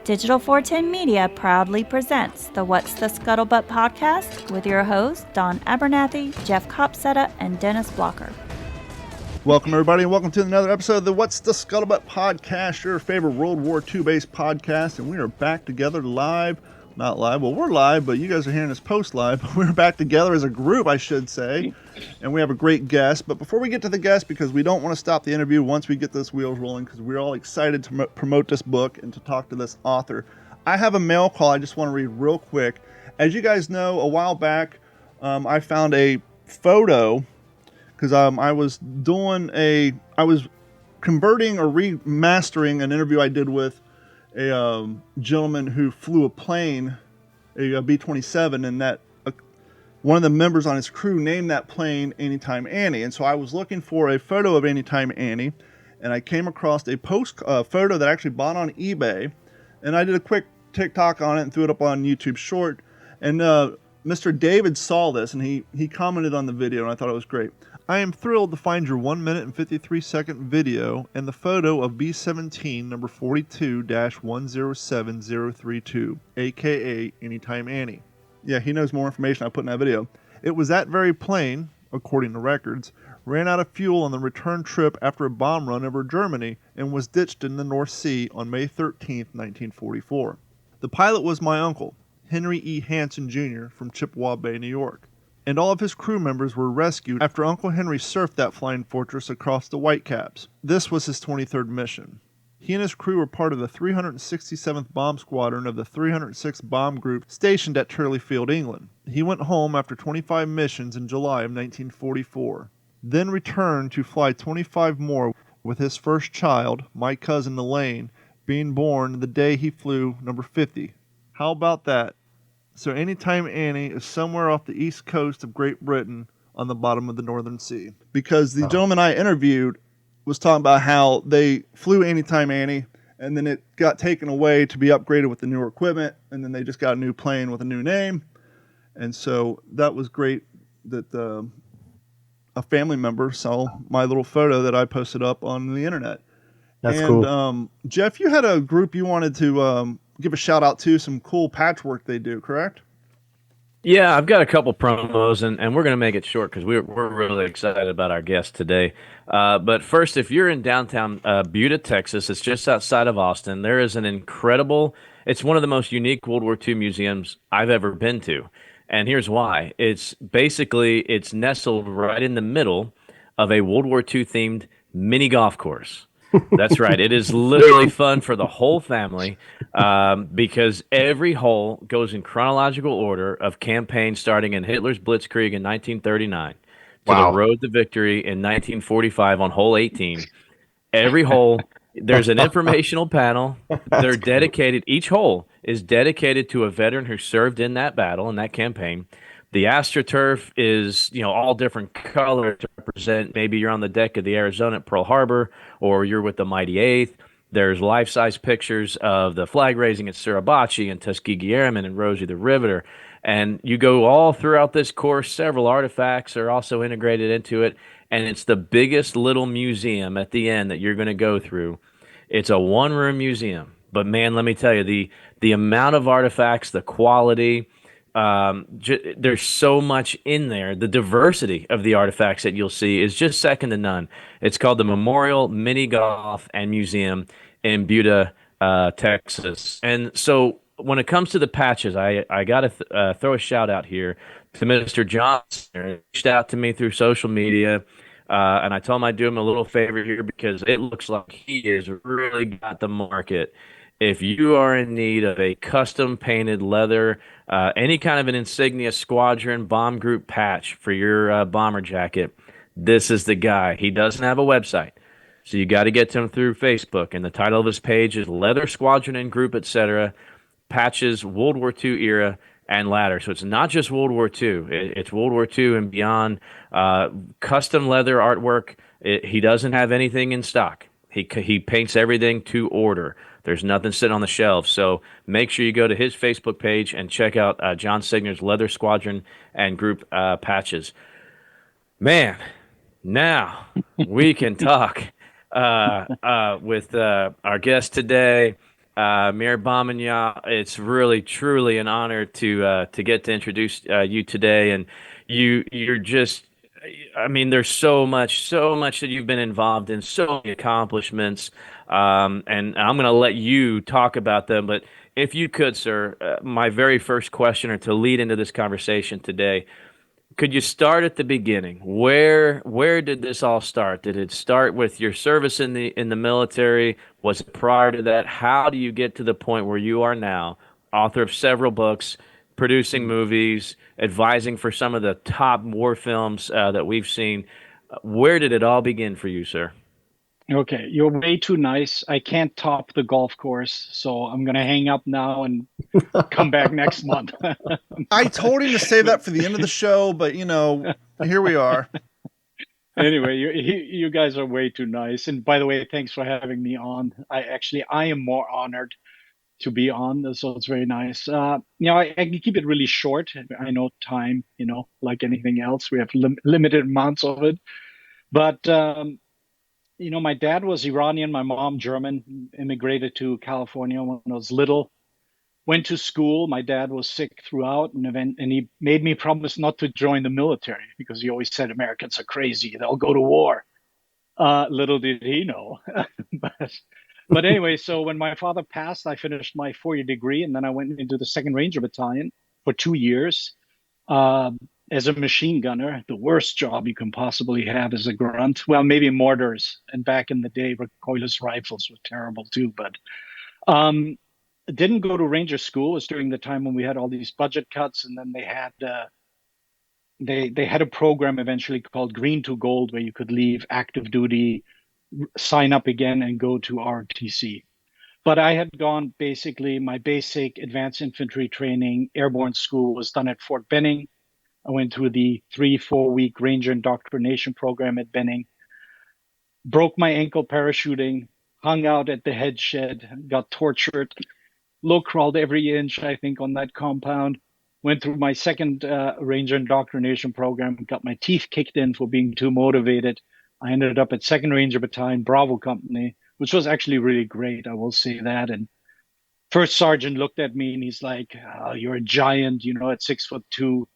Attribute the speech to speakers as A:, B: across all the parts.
A: Digital 410 Media proudly presents the What's the Scuttlebutt podcast with your hosts, Don Abernathy, Jeff Copsetta, and Dennis Blocker.
B: Welcome, everybody, and welcome to another episode of the What's the Scuttlebutt podcast, your favorite World War II-based podcast, and we are back together live. Not live. Well, we're live, but you guys are hearing us post-live. But we're back together as a group, I should say, and we have a great guest. But before we get to the guest, because we don't want to stop the interview once we get those wheels rolling, because we're all excited to promote this book and to talk to this author, I have a mail call I just want to read real quick. As you guys know, a while back, I found a photo, because I was converting or remastering an interview I did with a gentleman who flew a plane, a B-27, and that one of the members on his crew named that plane Anytime Annie. And so I was looking for a photo of Anytime Annie, and I came across a photo that I actually bought on eBay, and I did a quick TikTok on it and threw it up on YouTube Short. And Mr. David saw this, and he commented on the video, and I thought it was great. I am thrilled to find your 1 minute and 53 second video and the photo of B-17 number 42-107032, aka Anytime Annie. Yeah, he knows more information I put in that video. It was that very plane, according to records, ran out of fuel on the return trip after a bomb run over Germany and was ditched in the North Sea on May 13, 1944. The pilot was my uncle, Henry E. Hansen Jr. from Chippewa Bay, New York, and all of his crew members were rescued after Uncle Henry surfed that flying fortress across the Whitecaps. This was his 23rd mission. He and his crew were part of the 367th Bomb Squadron of the 306th Bomb Group stationed at Turley Field, England. He went home after 25 missions in July of 1944, then returned to fly 25 more with his first child, my cousin Elaine, being born the day he flew number 50. How about that? So Anytime Annie is somewhere off the east coast of Great Britain on the bottom of the Northern Sea. Because the gentleman I interviewed was talking about how they flew Anytime Annie, and then it got taken away to be upgraded with the newer equipment, and then they just got a new plane with a new name. And so that was great that a family member saw my little photo that I posted up on the internet.
C: That's cool.
B: Jeff, you had a group you wanted to give a shout out to, some cool patchwork they do, correct?
D: Yeah, I've got a couple promos, and we're going to make it short because we're really excited about our guest today. But first, if you're in downtown Buda, Texas, it's just outside of Austin, there is an incredible, it's one of the most unique World War II museums I've ever been to. And here's why. It's nestled right in the middle of a World War II themed mini golf course. That's right. It is literally fun for the whole family because every hole goes in chronological order of campaign starting in Hitler's Blitzkrieg in 1939 to the road to victory in 1945 on hole 18. Every hole, there's an informational panel. They're dedicated. Each hole is dedicated to a veteran who served in that battle, in that campaign. The AstroTurf is, all different colors to represent. Maybe you're on the deck of the Arizona at Pearl Harbor, or you're with the Mighty Eighth. There's life-size pictures of the flag raising at Suribachi and Tuskegee Airmen and Rosie the Riveter. And you go all throughout this course. Several artifacts are also integrated into it. And it's the biggest little museum at the end that you're going to go through. It's a one-room museum. But, man, let me tell you, the amount of artifacts, the quality, there's so much in there. The diversity of the artifacts that you'll see is just second to none. It's called the Memorial Mini Golf and Museum in Buda, Texas. And so when it comes to the patches, I got to throw a shout out here to Mr. Johnson. He reached out to me through social media, and I told him I'd do him a little favor here because it looks like he has really got the market. If you are in need of a custom painted leather, any kind of an insignia squadron bomb group patch for your bomber jacket, this is the guy. He doesn't have a website, so you got to get to him through Facebook. And the title of his page is Leather Squadron and Group, etc. Patches, World War II era, and latter. So it's not just World War II. It's World War II and beyond. Custom leather artwork. He doesn't have anything in stock. He paints everything to order. There's nothing sitting on the shelves. So make sure you go to his Facebook page and check out John Signer's Leather Squadron and Group patches. Man, now we can talk with our guest today. Mayor Bahmanyar, it's really truly an honor to get to introduce you today, and you're just, I mean, there's so much that you've been involved in, so many accomplishments, and I'm going to let you talk about them. But if you could, sir, my very first question, or to lead into this conversation today, could you start at the beginning? Where did this all start? Did it start with your service in the military? Was it prior to that? How do you get to the point where you are now, author of several books, producing movies, advising for some of the top war films that we've seen? Where did it all begin for you, sir?
C: Okay, you're way too nice. I can't top the golf course, so I'm gonna hang up now and come back next month.
B: I told him to save that for the end of the show, but here we are.
C: Anyway, you guys are way too nice. And by the way, thanks for having me on. I am more honored to be on, so it's very nice. I can keep it really short. I know time, like anything else, we have limited amounts of it. But my dad was Iranian, my mom German, immigrated to California when I was little. Went to school. My dad was sick throughout, and he made me promise not to join the military because he always said Americans are crazy; they'll go to war. Little did he know. but but anyway, so when my father passed, I finished my 4-year degree, and then I went into the Second Ranger Battalion for 2 years uh, as a machine gunner. The worst job you can possibly have as a grunt. Well, maybe mortars, and back in the day, recoilless rifles were terrible too. But um, didn't go to Ranger school. It was during the time when we had all these budget cuts, and then they had a program eventually called Green to Gold, where you could leave active duty, sign up again, and go to RTC. But I had gone basically my basic advanced infantry training, airborne school was done at Fort Benning. I went through the 3-4 week Ranger indoctrination program at Benning, broke my ankle parachuting, hung out at the head shed, got tortured, low crawled every inch, I think, on that compound. Went through my second Ranger indoctrination program, got my teeth kicked in for being too motivated. I ended up at Second Ranger Battalion, Bravo Company, which was actually really great. I will say that. And first sergeant looked at me and he's like, oh, "You're a giant, at 6'2".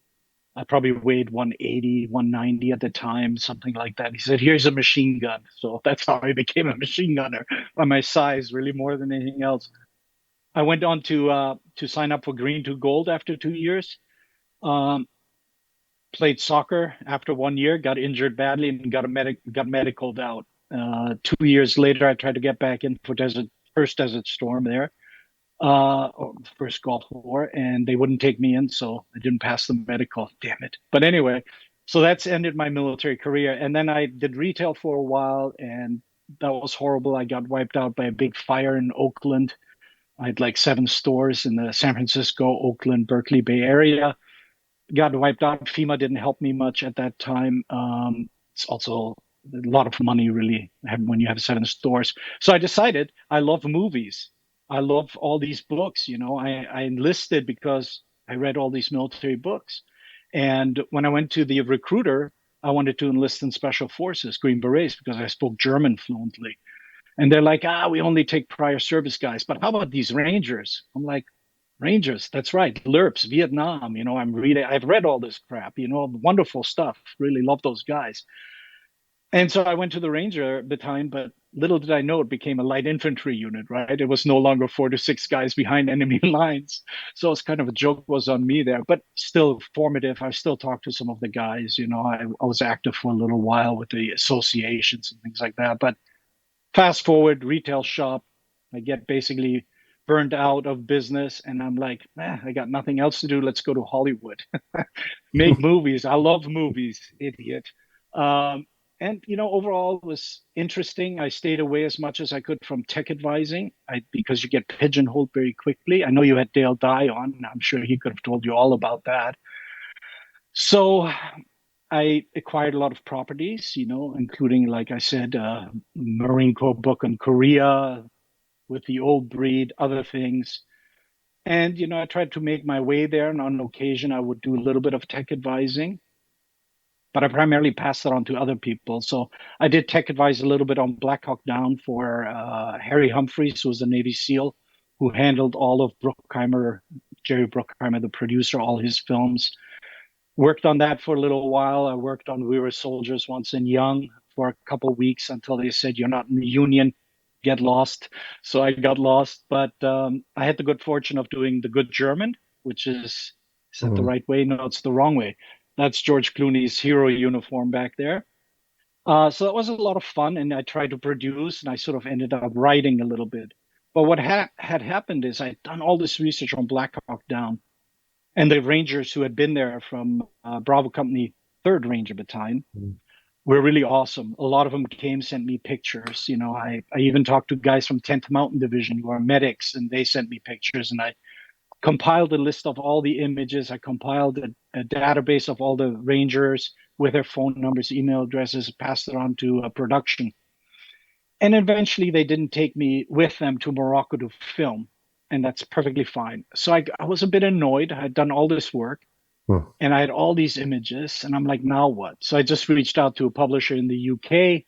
C: I probably weighed 180, 190 at the time, something like that. He said, "Here's a machine gun." So that's how I became a machine gunner, by my size, really more than anything else. I went on to sign up for Green to Gold after 2 years. Um, Played soccer after 1 year, got injured badly, and got medicaled out. 2 years later, I tried to get back in for first Desert Storm there, or first Gulf War, and they wouldn't take me in, so I didn't pass the medical. Damn it! But anyway, so that's ended my military career, and then I did retail for a while, and that was horrible. I got wiped out by a big fire in Oakland. I had like 7 stores in the San Francisco, Oakland, Berkeley Bay Area. Got wiped out. FEMA didn't help me much at that time. It's also a lot of money, really, when you have 7 stores. So I decided I love movies. I love all these books. I enlisted because I read all these military books. And when I went to the recruiter, I wanted to enlist in Special Forces, Green Berets, because I spoke German fluently. And they're like, we only take prior service guys. But how about these Rangers? I'm like, Rangers, that's right. LERPs, Vietnam. I've read all this crap, wonderful stuff. Really love those guys. And so I went to the Ranger Battalion, but little did I know it became a light infantry unit, right? It was no longer 4 to 6 guys behind enemy lines. So it's kind of a joke was on me there, but still formative. I still talk to some of the guys. I was active for a little while with the associations and things like that. But fast forward, retail shop, I get basically burned out of business, and I'm like, I got nothing else to do. Let's go to Hollywood, make movies. I love movies, idiot. And overall, it was interesting. I stayed away as much as I could from tech advising, because you get pigeonholed very quickly. I know you had Dale Dye on, and I'm sure he could have told you all about that. So I acquired a lot of properties, including, like I said, Marine Corps book on Korea with the old breed, other things. And, I tried to make my way there. And on occasion, I would do a little bit of tech advising, but I primarily passed it on to other people. So I did tech advise a little bit on Black Hawk Down for Harry Humphreys, who was a Navy SEAL who handled all of Bruckheimer, Jerry Bruckheimer, the producer, all his films. Worked on that for a little while. I worked on We Were Soldiers Once and Young for a couple of weeks until they said, you're not in the union, get lost. So I got lost. But I had the good fortune of doing The Good German, which is that the right way? No, it's the wrong way. That's George Clooney's hero uniform back there. So that was a lot of fun. And I tried to produce, and I sort of ended up writing a little bit. But what had happened is I'd done all this research on Black Hawk Down. And the Rangers who had been there from Bravo Company 3rd Ranger Battalion were really awesome. A lot of them came, sent me pictures. You know, I even talked to guys from 10th Mountain Division who are medics, and they sent me pictures. And I compiled a list of all the images. I compiled a database of all the Rangers with their phone numbers, email addresses, passed it on to production. And eventually they didn't take me with them to Morocco to film. And that's perfectly fine. So I was a bit annoyed. I had done all this work and I had all these images, and I'm like, now what? So I just reached out to a publisher in the UK,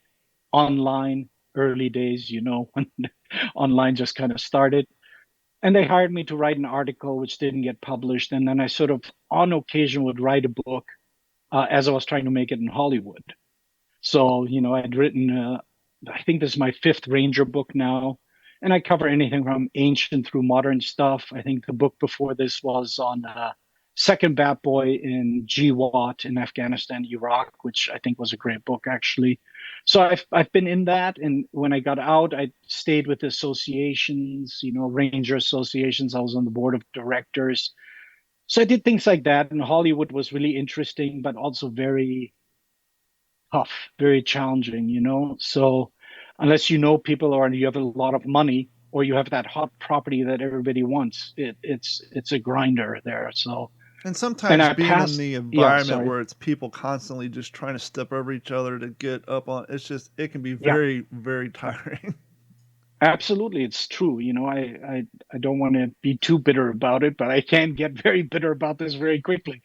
C: online, early days, you know, when online just kind of started. And they hired me to write an article, which didn't get published. And then I sort of, on occasion, would write a book as I was trying to make it in Hollywood. So, you know, I'd written, I think this is my 5th Ranger book now. And I cover anything from ancient through modern stuff. I think the book before this was on Second Bat Boy in GWAT in Afghanistan, Iraq, which I think was a great book, actually. So I've been in that. And when I got out, I stayed with associations, you know, Ranger associations. I was on the board of directors. So I did things like that. And Hollywood was really interesting, but also very tough, very challenging, you know. So unless you know people or you have a lot of money or you have that hot property that everybody wants, it's a grinder there. So
B: and sometimes
C: I
B: being
C: passed,
B: in the environment
C: yeah,
B: where it's people constantly just trying to step over each other to get up on, it can be very, very tiring.
C: Absolutely, it's true. You know, I don't want to be too bitter about it, but I can get very bitter about this very quickly.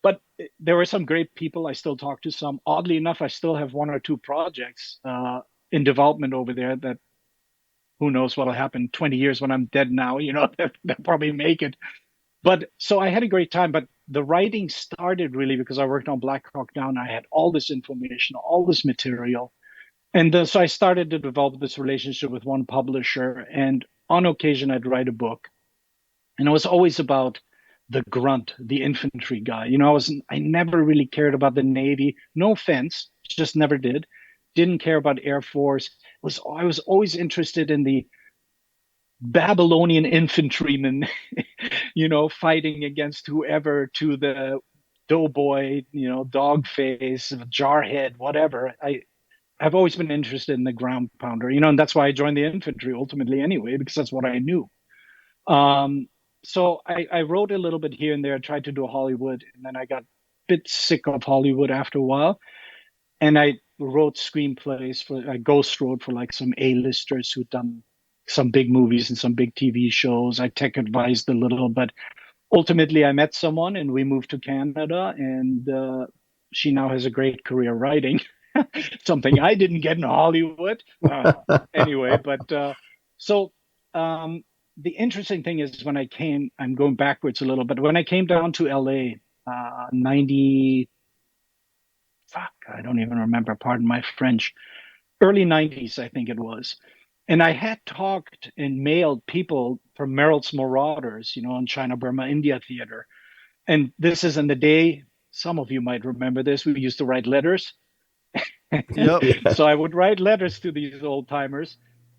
C: But there were some great people. I still talk to some. Oddly enough, I still have 1 or 2 projects in development over there that who knows what'll happen 20 years when I'm dead now, you know, they'll probably make it. But so I had a great time, but the writing started really because I worked on Black Hawk Down. I had all this information, all this material. And so I started to develop this relationship with one publisher. And on occasion, I'd write a book. And it was always about the grunt, the infantry guy. You know, I never really cared about the Navy. No offense, just never did. Didn't care about Air Force. I was always interested in the Babylonian infantryman, you know, fighting against whoever, to the doughboy, you know, dog face, jarhead, whatever. I've always been interested in the ground pounder, you know, and that's why I joined the infantry ultimately anyway, because that's what I knew. So I wrote a little bit here and there, tried to do Hollywood, and then I got a bit sick of Hollywood after a while. And I wrote screenplays I ghost wrote for like some A-listers who'd done some big movies and some big TV shows. I tech advised a little, but ultimately I met someone and we moved to Canada, and she now has a great career writing. Something I didn't get in Hollywood. Anyway, but so the interesting thing is when I'm going backwards a little, but when I came down to LA, 90, I don't even remember, pardon my French, early 90s, I think it was. And I had talked and mailed people from Merrill's Marauders, you know, on China, Burma, India theater. And this is in the day, some of you might remember this, we used to write letters.
B: Yep.
C: So I would write letters to these old timers,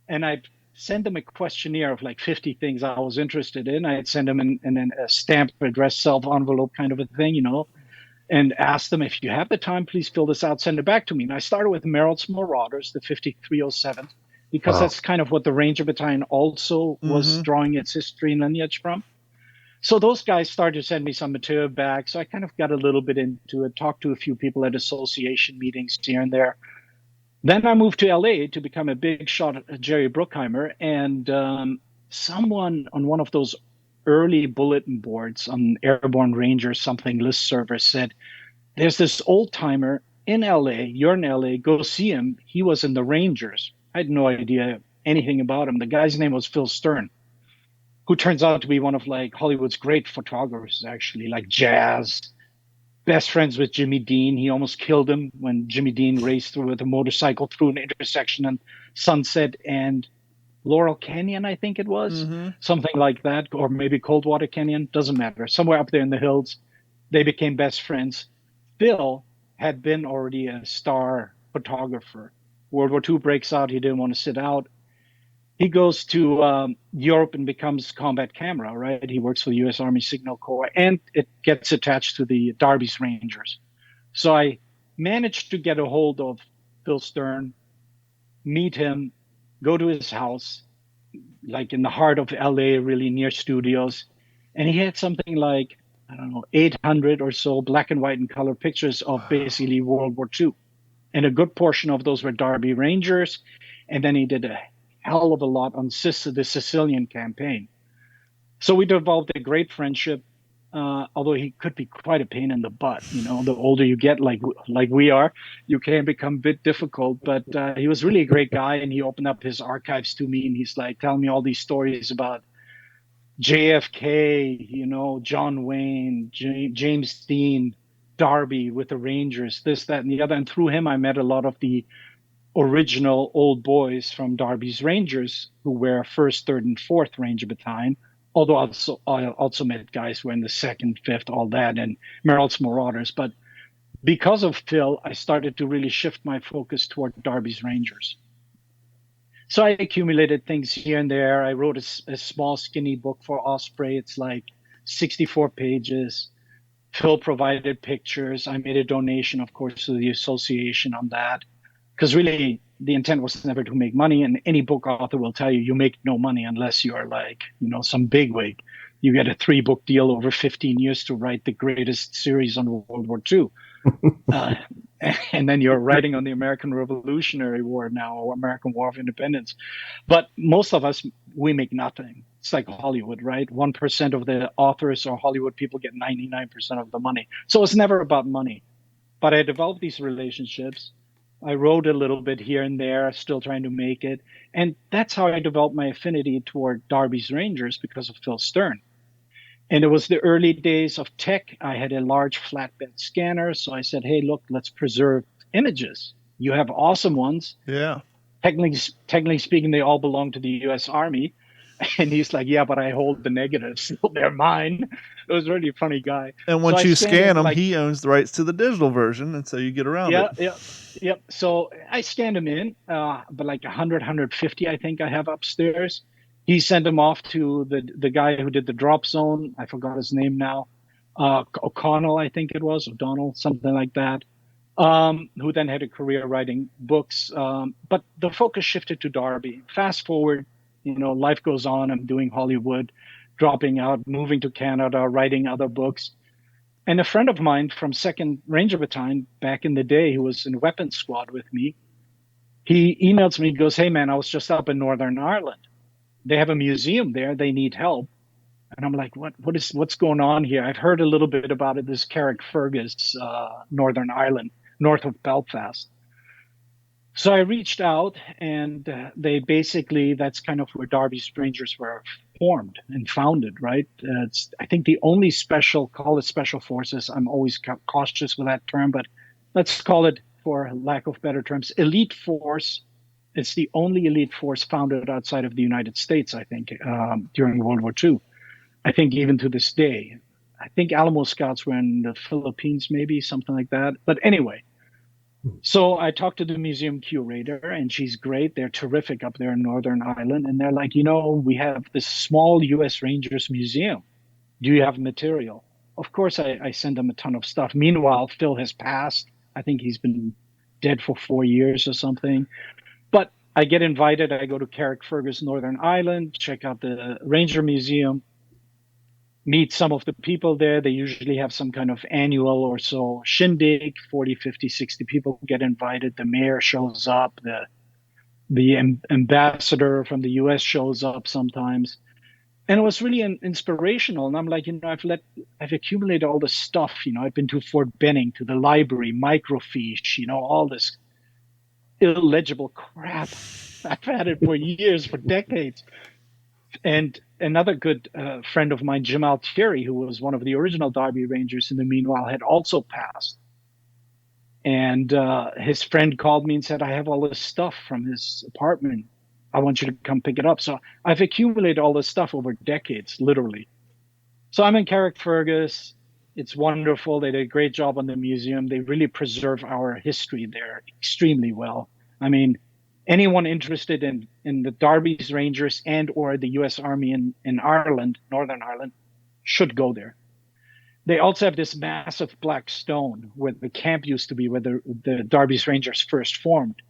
C: and I'd send them a questionnaire of like 50 things I was interested in. I'd send them in then a stamped address self envelope kind of a thing, you know, and ask them, if you have the time, please fill this out, send it back to me. And I started with Merrill's Marauders, the 5307, because that's kind of what the Ranger Battalion also was drawing its history and lineage from. So those guys started to send me some material back. So I kind of got a little bit into it, talked to a few people at association meetings here and there. Then I moved to LA to become a big shot at Jerry Bruckheimer. And someone on one of those early bulletin boards on Airborne Ranger something list server said, there's this old timer in LA. You're in LA. Go see him. He was in the Rangers. I had no idea anything about him. The guy's name was Phil Stern. who turns out to be one of like Hollywood's great photographers, actually, like jazz. Best friends with Jimmy Dean. He almost killed him when Jimmy Dean raced through with a motorcycle through an intersection in Sunset and Laurel Canyon, I think it was, something like that, or maybe Coldwater Canyon, doesn't matter. Somewhere up there in the hills, they became best friends. Phil had been already a star photographer. World War II breaks out. He didn't want to sit out. He goes to Europe and becomes combat camera, right? He works for the U.S. Army Signal Corps, and it gets attached to the Darby's Rangers. So I managed to get a hold of Phil Stern, meet him, go to his house, like in the heart of LA, really near studios. And he had something like, I don't know, 800 or so black and white and color pictures of basically World War II. And a good portion of those were Derby Rangers. And then he did a hell of a lot on the Sicilian campaign. So we developed a great friendship, although he could be quite a pain in the butt. You know, the older you get, like we are, you can become a bit difficult. But he was really a great guy, and he opened up his archives to me, and he's like telling me all these stories about JFK, you know, John Wayne, James Dean, Darby with the Rangers, this, that, and the other. And through him, I met a lot of the original old boys from Darby's Rangers who were 1st, 3rd, and 4th Ranger Battalion. Although I also met guys who were in the 2nd, 5th, all that, and Merrill's Marauders. But because of Phil, I started to really shift my focus toward Darby's Rangers. So I accumulated things here and there. I wrote a small, skinny book for Osprey. It's like 64 pages. Phil provided pictures. I made a donation, of course, to the association on that. Because really, the intent was never to make money. And any book author will tell you, you make no money unless you are like, you know, some bigwig. You get a 3-book deal over 15 years to write the greatest series on World War II. And then you're writing on the American Revolutionary War now, or American War of Independence. But most of us, we make nothing. It's like Hollywood, right? 1% of the authors or Hollywood people get 99% of the money. So it's never about money. But I developed these relationships. I wrote a little bit here and there, still trying to make it. And that's how I developed my affinity toward Darby's Rangers, because of Phil Stern. And it was the early days of tech. I had a large flatbed scanner. So I said, hey, look, let's preserve images. You have awesome ones.
B: Yeah.
C: Technically speaking, they all belong to the U.S. Army. And he's like, yeah, but I hold the negatives. So they're mine. It was a really funny guy.
B: And once
C: so
B: you scan them, he owns the rights to the digital version. And so you get around it.
C: Yeah. So I scanned them in, but like 100, 150, I think I have upstairs. He sent them off to the guy who did the drop zone. I forgot his name now. O'Connell, I think it was, O'Donnell, something like that. Who then had a career writing books. But the focus shifted to Darby. Fast forward, you know, life goes on. I'm doing Hollywood, dropping out, moving to Canada, writing other books. And a friend of mine from 2nd Ranger Battalion back in the day, who was in Weapons Squad with me, he emails me, he goes, hey, man, I was just up in Northern Ireland. They have a museum there. They need help. And I'm like, what's going on here? I've heard a little bit about it, this Carrickfergus, Northern Ireland, north of Belfast. So I reached out, and they basically, that's kind of where Darby's Rangers were formed and founded, right? It's, I think, the only call it special forces. I'm always cautious with that term, but let's call it, for lack of better terms, elite force. It's the only elite force founded outside of the United States, I think, during World War II. I think even to this day. I think Alamo Scouts were in the Philippines, maybe, something like that. But anyway, so I talked to the museum curator, and she's great. They're terrific up there in Northern Ireland. And they're like, you know, we have this small U.S. Rangers museum. Do you have material? Of course, I send them a ton of stuff. Meanwhile, Phil has passed. I think he's been dead for 4 years or something. But I get invited. I go to Carrickfergus, Northern Ireland, check out the Ranger Museum, meet some of the people there. They usually have some kind of annual or so shindig. 40, 50, 60 people get invited. The mayor shows up. The ambassador from the U.S. shows up sometimes. And it was really inspirational. And I'm like, you know, I've accumulated all this stuff. You know, I've been to Fort Benning, to the library, microfiche, you know, all this illegible crap. I've had it for years, for decades. And another good friend of mine, Jim Altieri, who was one of the original Derby Rangers in the meanwhile, had also passed. And his friend called me and said, I have all this stuff from his apartment. I want you to come pick it up. So I've accumulated all this stuff over decades, literally. So I'm in Carrickfergus. It's wonderful. They did a great job on the museum. They really preserve our history there extremely well. I mean, anyone interested in the Darby's Rangers and or the U.S. Army in Ireland, Northern Ireland, should go there. They also have this massive black stone where the camp used to be, where the Darby's Rangers first formed.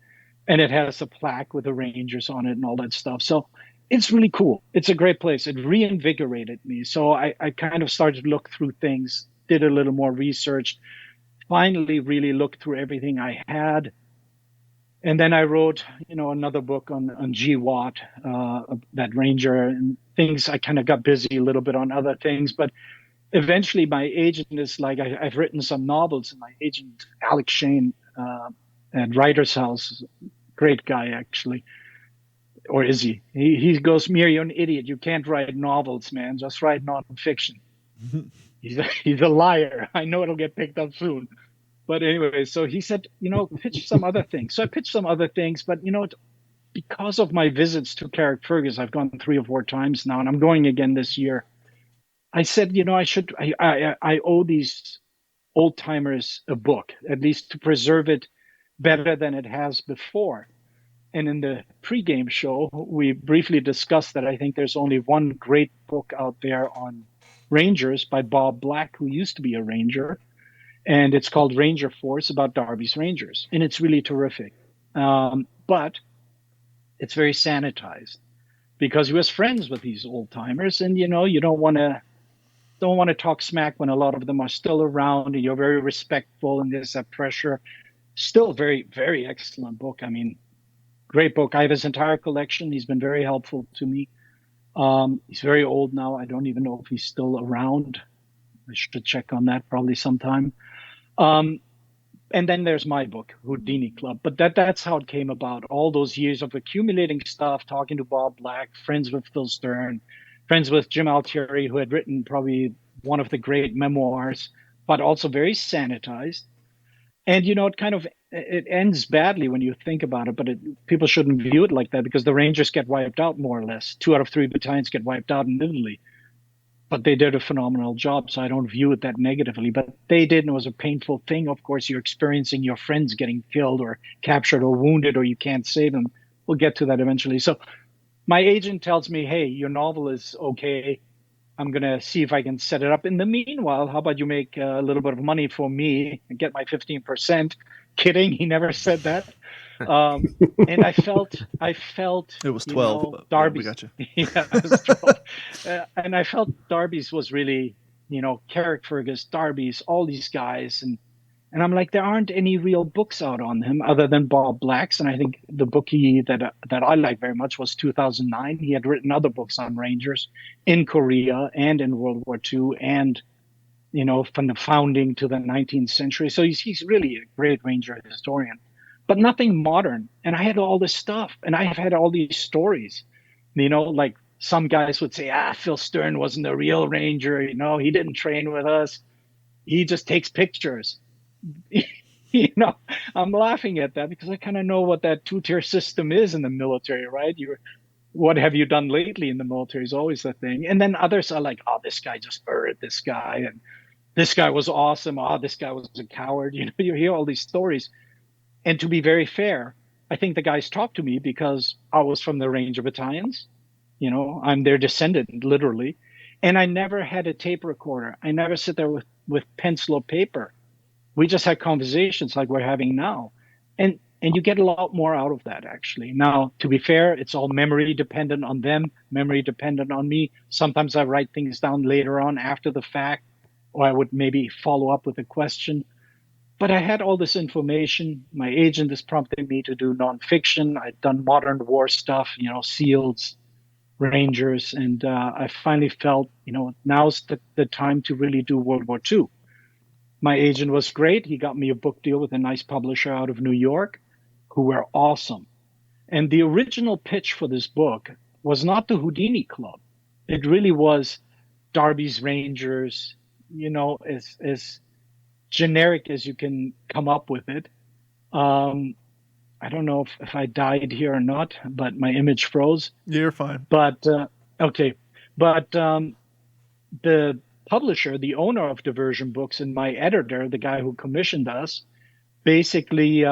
C: And it has a plaque with the Rangers on it and all that stuff. So it's really cool. It's a great place. It reinvigorated me. So I kind of started to look through things, did a little more research, finally really looked through everything I had. And then I wrote, another book on G. Watt, that Ranger, and things. I kind of got busy a little bit on other things, but eventually my agent is like, I've written some novels, and my agent, Alex Shane, at Writer's House, great guy actually, or is he? He goes, Mir, you're an idiot. You can't write novels, man. Just write nonfiction. He's a liar. I know it'll get picked up soon. But anyway, so he said, pitch some other things. So I pitched some other things, but because of my visits to Carrickfergus, I've gone 3 or 4 times now, and I'm going again this year. I said, I owe these old timers a book, at least to preserve it better than it has before. And in the pregame show, we briefly discussed that I think there's only one great book out there on Rangers by Bob Black, who used to be a Ranger. And it's called Ranger Force, about Darby's Rangers. And it's really terrific. But it's very sanitized because he was friends with these old timers. And, you don't want to talk smack when a lot of them are still around, and you're very respectful, and there's that pressure. Still very, very excellent book. I mean, great book. I have his entire collection. He's been very helpful to me. He's very old now. I don't even know if he's still around. I should check on that probably sometime. And then there's my book, Houdini Club. But that's how it came about. All those years of accumulating stuff, talking to Bob Black, friends with Phil Stern, friends with Jim Altieri, who had written probably one of the great memoirs, but also very sanitized. And, it ends badly when you think about it, but people shouldn't view it like that, because the Rangers get wiped out more or less. 2 out of 3 battalions get wiped out in Italy. But they did a phenomenal job, so I don't view it that negatively. But they did, and it was a painful thing. Of course, you're experiencing your friends getting killed or captured or wounded, or you can't save them. We'll get to that eventually. So my agent tells me, hey, your novel is okay. I'm going to see if I can set it up. In the meanwhile, how about you make a little bit of money for me and get my 15%? Kidding. He never said that. And I felt
B: it was 12.
C: Darby's.
B: We got you.
C: Yeah, it was 12. And I felt Darby's was really, Carrickfergus, Darby's, all these guys. And I'm like, there aren't any real books out on him other than Bob Black's. And I think the book that I like very much was 2009. He had written other books on Rangers in Korea and in World War II, and from the founding to the 19th century. So he's really a great Ranger historian, but nothing modern. And I had all this stuff, and I have had all these stories, like some guys would say, Phil Stern wasn't a real Ranger. He didn't train with us. He just takes pictures. I'm laughing at that because I kind of know what that 2-tier system is in the military, right? What have you done lately in the military is always the thing. And then others are like, oh, this guy just murdered this guy, and this guy was awesome. Oh, this guy was a coward. You hear all these stories. And to be very fair, I think the guys talked to me because I was from the Ranger battalions. I'm their descendant, literally. And I never had a tape recorder. I never sit there with pencil or paper. We just had conversations like we're having now. And you get a lot more out of that, actually. Now, to be fair, it's all memory dependent on them, memory dependent on me. Sometimes I write things down later on after the fact, or I would maybe follow up with a question. But I had all this information. My agent is prompting me to do nonfiction. I'd done modern war stuff, SEALs, Rangers, and I finally felt, now's the time to really do World War II. My agent was great. He got me a book deal with a nice publisher out of New York, who were awesome. And the original pitch for this book was not the Houdini Club. It really was Darby's Rangers, as generic as you can come up with it. I don't know if I died here or not, but my image froze.
B: Yeah, you're fine.
C: But okay. But the publisher, the owner of Diversion Books, and my editor, the guy who commissioned us, basically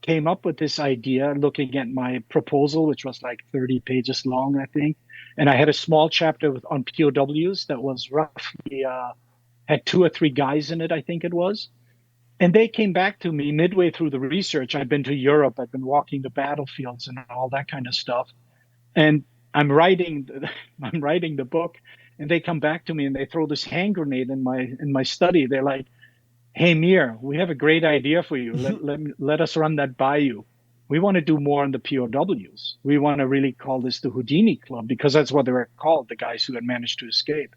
C: came up with this idea looking at my proposal, which was like 30 pages long, I think. And I had a small chapter on POWs that was roughly, had 2 or 3 guys in it, I think it was. And they came back to me midway through the research. I'd been to Europe, I'd been walking the battlefields and all that kind of stuff. And I'm writing the book, and they come back to me and they throw this hand grenade in my study. They're like, "Hey Mir, we have a great idea for you. Let us run that by you. We want to do more on the POWs. We want to really call this the Houdini Club, because that's what they were called, the guys who had managed to escape."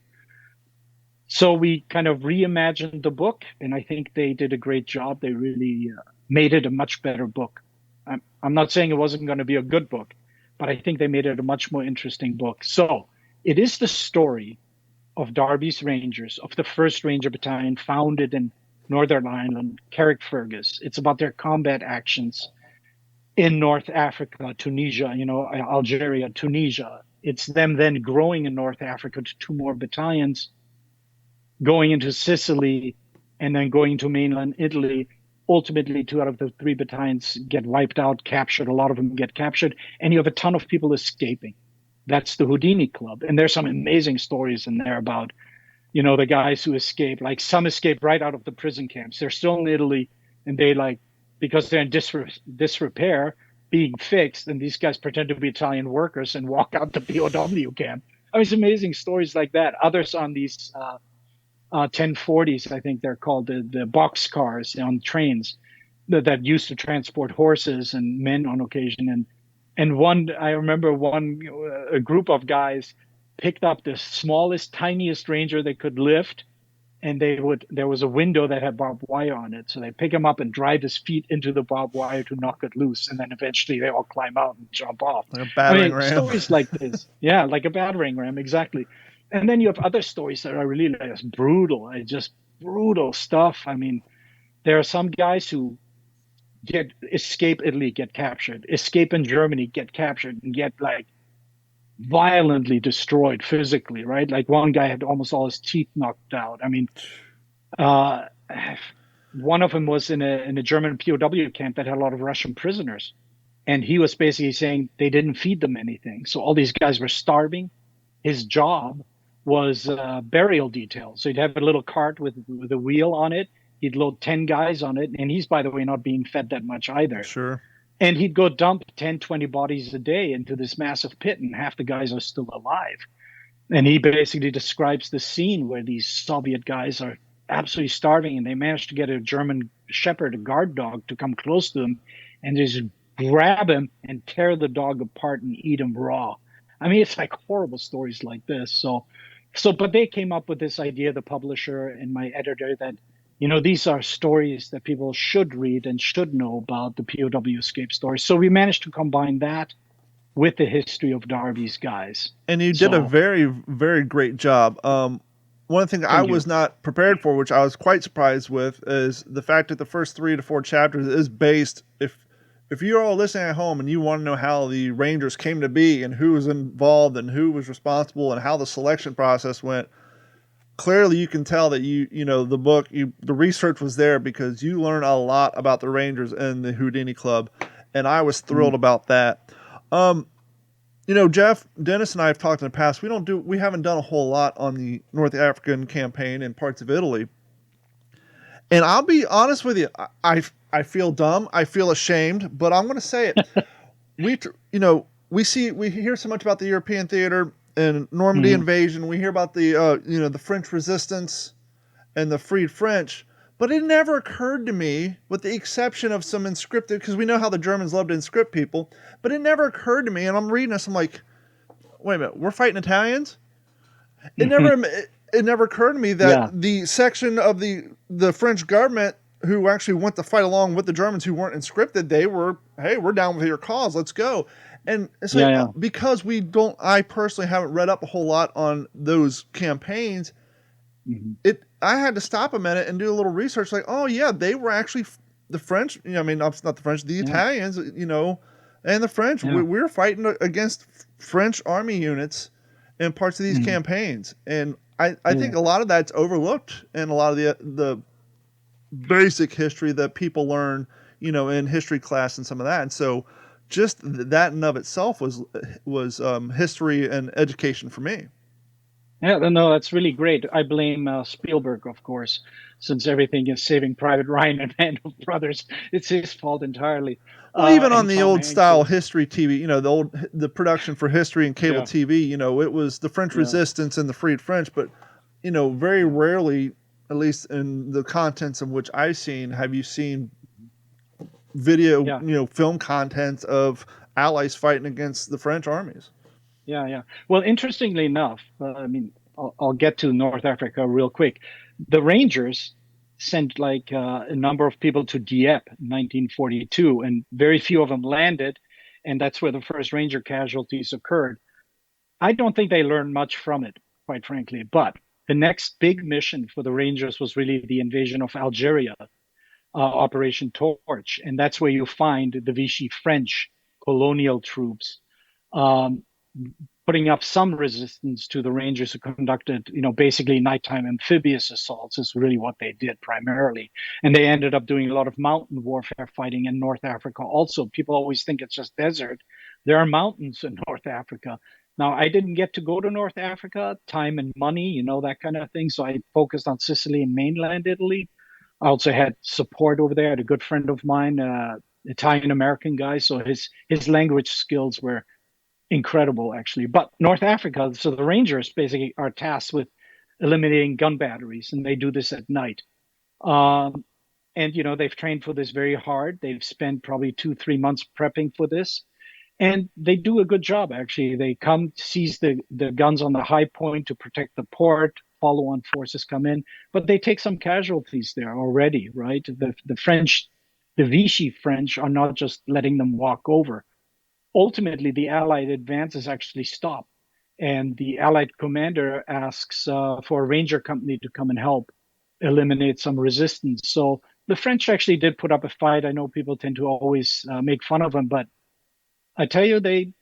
C: So we kind of reimagined the book, and I think they did a great job. They really made it a much better book. I'm not saying it wasn't going to be a good book, but I think they made it a much more interesting book. So it is the story of Darby's Rangers, of the 1st Ranger Battalion founded in Northern Ireland, Carrickfergus. It's about their combat actions in North Africa, Tunisia, Algeria, Tunisia. It's them then growing in North Africa to 2 more battalions, going into Sicily, and then going to mainland Italy. Ultimately, 2 out of the 3 battalions get wiped out, captured. A lot of them get captured, and you have a ton of people escaping. That's the Houdini Club. And there's some amazing stories in there about, the guys who escape. Like, some escape right out of the prison camps. They're still in Italy, and they, because they're in disrepair, being fixed, and these guys pretend to be Italian workers and walk out the POW camp. I mean, it's amazing stories like that. Others on these 1040s, I think they're called, the box cars on trains that used to transport horses and men on occasion. And I remember a group of guys picked up the smallest, tiniest Ranger they could lift, and there was a window that had barbed wire on it. So they pick him up and drive his feet into the barbed wire to knock it loose. And then eventually they all climb out and jump off.
B: Like a battering ram.
C: Stories like this. Yeah, like a battering ram, exactly. And then you have other stories that are really just brutal stuff. I mean, there are some guys who escape Italy, get captured, escape in Germany, get captured, and get violently destroyed physically, right? Like, one guy had almost all his teeth knocked out. I mean, one of them was in a German POW camp that had a lot of Russian prisoners, and he was basically saying they didn't feed them anything, so all these guys were starving. His job was burial detail. So he'd have a little cart with a wheel on it. He'd load 10 guys on it, and he's, by the way, not being fed that much either.
B: Sure.
C: And he'd go dump 10, 20 bodies a day into this massive pit, and half the guys are still alive. And he basically describes the scene where these Soviet guys are absolutely starving, and they manage to get a German shepherd, a guard dog, to come close to them and just grab him and tear the dog apart and eat him raw. I mean, it's like horrible stories like this. But they came up with this idea, the publisher and my editor, that these are stories that people should read and should know about, the POW escape stories. So we managed to combine that with the history of Darby's guys.
B: And you did a very, very great job. One thing I was not prepared for, which I was quite surprised with, is the fact that the first 3 to 4 chapters is based, if you're all listening at home and you want to know how the Rangers came to be and who was involved and who was responsible and how the selection process went, clearly you can tell that the research was there, because you learn a lot about the Rangers and the Houdini Club, and I was thrilled about that. Jeff, Dennis, and I have talked in the past. We haven't done a whole lot on the North African campaign in parts of Italy, and I'll be honest with you, I feel dumb, I feel ashamed, but I'm going to say it. We hear so much about the European theater and Normandy invasion. We hear about the French resistance and the freed French, but it never occurred to me, with the exception of some inscripted, because we know how the Germans love to inscript people, but it never occurred to me, and I'm reading this, I'm like, wait a minute, we're fighting Italians? It never occurred to me that the section of the French government who actually went to fight along with the Germans who weren't inscripted, they were, hey, we're down with your cause, let's go. And it's
C: Yeah,
B: like,
C: yeah.
B: because I personally haven't read up a whole lot on those campaigns.
C: Mhm.
B: I had to stop a minute and do a little research. Like, oh yeah, they were actually the French. I mean, not the French, the
C: Yeah.
B: Italians. And the French.
C: Yeah.
B: We were fighting against French army units in parts of these
C: Mhm.
B: campaigns, and I think
C: Yeah.
B: a lot of that's overlooked in a lot of the basic history that people learn, in history class and some of that. And so, just that in of itself was history and education for me.
C: Yeah, no, that's really great. I blame Spielberg, of course, since everything is Saving Private Ryan and Band of Brothers. It's his fault entirely.
B: Well, even on
C: And
B: the
C: Tom
B: old
C: Hanks
B: style
C: is,
B: history TV, the production for history and cable
C: yeah,
B: TV, it was the French
C: yeah,
B: Resistance and the Freed French, but very
C: yeah,
B: rarely, at least in the contents of which I've seen, have you seen video,
C: yeah,
B: film content of allies fighting against the French armies.
C: yeah, yeah. Well, interestingly enough, I mean, I'll get to North Africa real quick. The Rangers sent like a number of people to Dieppe in 1942, and very few of them landed, and that's where the first Ranger casualties occurred. I don't think they learned much from it, quite frankly. But the next big mission for the Rangers was really the invasion of Algeria, Operation Torch, and that's where you find the Vichy French colonial troops um, putting up some resistance to the Rangers who conducted, basically nighttime amphibious assaults is really what they did primarily. And they ended up doing a lot of mountain warfare fighting in North Africa. Also, people always think it's just desert. There are mountains in North Africa. Now, I didn't get to go to North Africa, time and money, that kind of thing. So I focused on Sicily and mainland Italy. I also had support over there. I had a good friend of mine, Italian American guy. So his language skills were incredible, actually. But North Africa, so the Rangers basically are tasked with eliminating gun batteries, and they do this at night. Um, and they've trained for this very hard. They've spent probably 2, 3 months prepping for this, and they do a good job. Actually, they come seize the guns on the high point to protect the port. Follow-on forces come in, but they take some casualties there already, right? The French, the Vichy French, are not just letting them walk over. Ultimately, the Allied advances actually stop, and the Allied commander asks for a ranger company to come and help eliminate some resistance. So the French actually did put up a fight. I know people tend to always make fun of them, but I tell you, it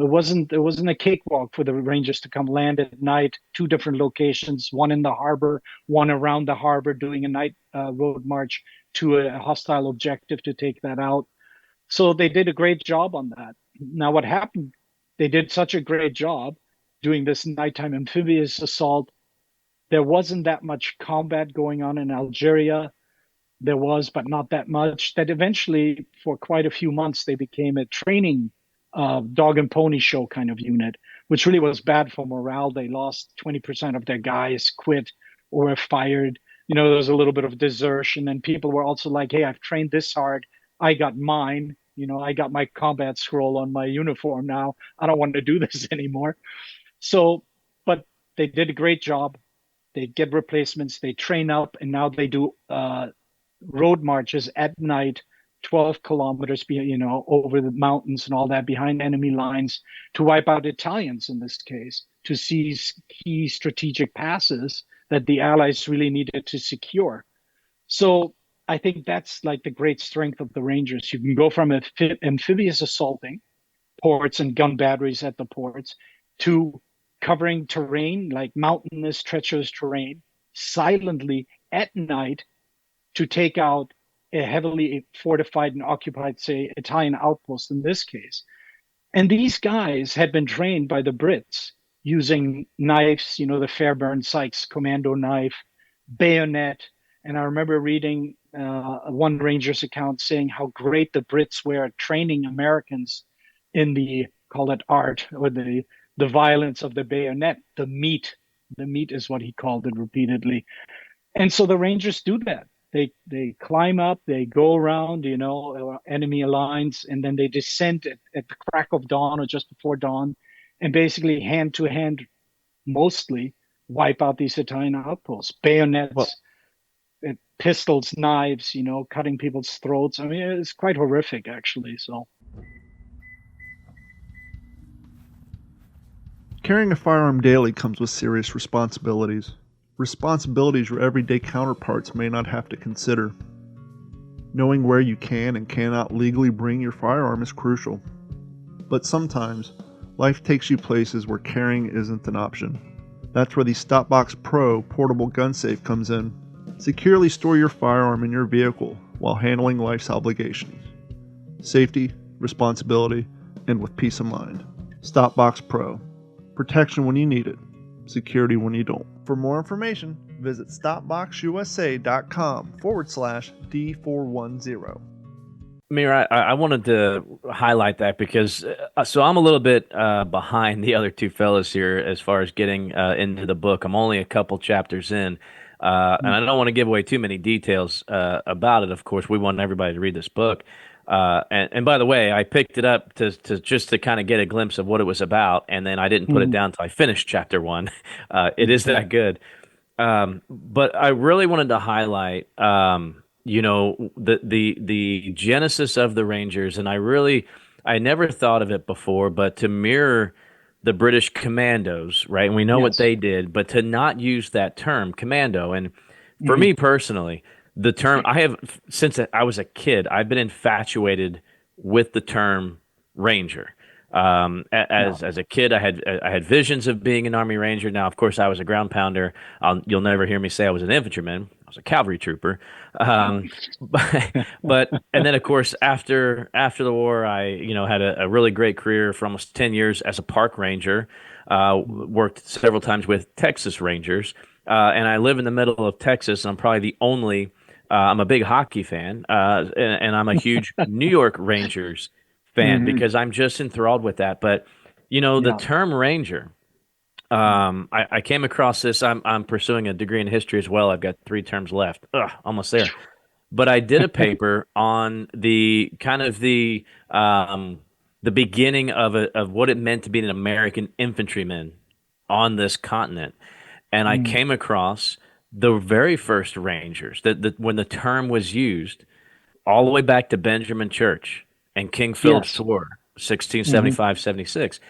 C: wasn't a cakewalk for the Rangers to come land at night, two different locations, one in the harbor, one around the harbor, doing a night road march to a hostile objective to take that out. So they did a great job on that. Now, what happened? They did such a great job doing this nighttime amphibious assault. There wasn't that much combat going on in Algeria. There was, but not that much. That eventually, for quite a few months, they became a training dog and pony show kind of unit, which really was bad for morale. They lost 20% of their guys, quit, or were fired. There was a little bit of desertion, and people were also like, "Hey, I've trained this hard. I got mine. I got my combat scroll on my uniform now. I don't want to do this anymore." So, but they did a great job. They get replacements. They train up, and now they do road marches at night, 12 kilometers, over the mountains and all that behind enemy lines to wipe out Italians in this case, to seize key strategic passes that the Allies really needed to secure. So I think that's like the great strength of the Rangers. You can go from amphibious assaulting ports and gun batteries at the ports to covering terrain like mountainous, treacherous terrain silently at night to take out a heavily fortified and occupied, say, Italian outpost in this case. And these guys had been trained by the Brits using knives, the Fairbairn Sykes commando knife, bayonet. And I remember reading one Ranger's account saying how great the Brits were at training Americans in the, call it art, or the violence of the bayonet, the meat. The meat is what he called it repeatedly. And so the Rangers do that. They climb up, they go around, enemy lines, and then they descend at the crack of dawn or just before dawn, and basically hand to hand, mostly wipe out these Italian outposts,
D: Well,
C: bayonets, pistols, knives, cutting people's throats. I mean, it's quite horrific, actually. So,
B: Carrying a firearm daily comes with serious responsibilities. Responsibilities your everyday counterparts may not have to consider. Knowing where you can and cannot legally bring your firearm is crucial. But sometimes, life takes you places where carrying isn't an option. That's where the Stopbox Pro portable gun safe comes in. Securely store your firearm in your vehicle while handling life's obligations. Safety, responsibility, and with peace of mind. Stopbox Pro. Protection when you need it. Security when you don't. For more information, visit stopboxusa.com/D410.
D: Mir, I wanted to highlight that because so I'm a little bit behind the other two fellas here as far as getting into the book. I'm only a couple chapters in, and I don't want to give away too many details about it. Of course, we want everybody to read this book. And by the way, I picked it up to just to kind of get a glimpse of what it was about, and then I didn't put it down until I finished chapter one. It is that good. But I really wanted to highlight, the genesis of the Rangers, and I never thought of it before, but to mirror the British commandos, right? And we know what they did, but to not use that term, commando. And for me personally, the term since I was a kid, I've been infatuated with the term Ranger. As a kid, I had visions of being an Army Ranger. Now, of course, I was a ground pounder. You'll never hear me say I was an infantryman. I was a cavalry trooper. But and then, of course, after the war, I had a really great career for almost 10 years as a park ranger. Worked several times with Texas Rangers, and I live in the middle of Texas. And I'm probably the only. I'm a big hockey fan, and I'm a huge New York Rangers fan because I'm just enthralled with that. But the term Ranger, I came across this. I'm pursuing a degree in history as well. I've got 3 terms left. Almost there. But I did a paper on the kind of the beginning of what it meant to be an American infantryman on this continent, and I came across the very first Rangers that when the term was used, all the way back to Benjamin Church and King Philip's War, 1675-76.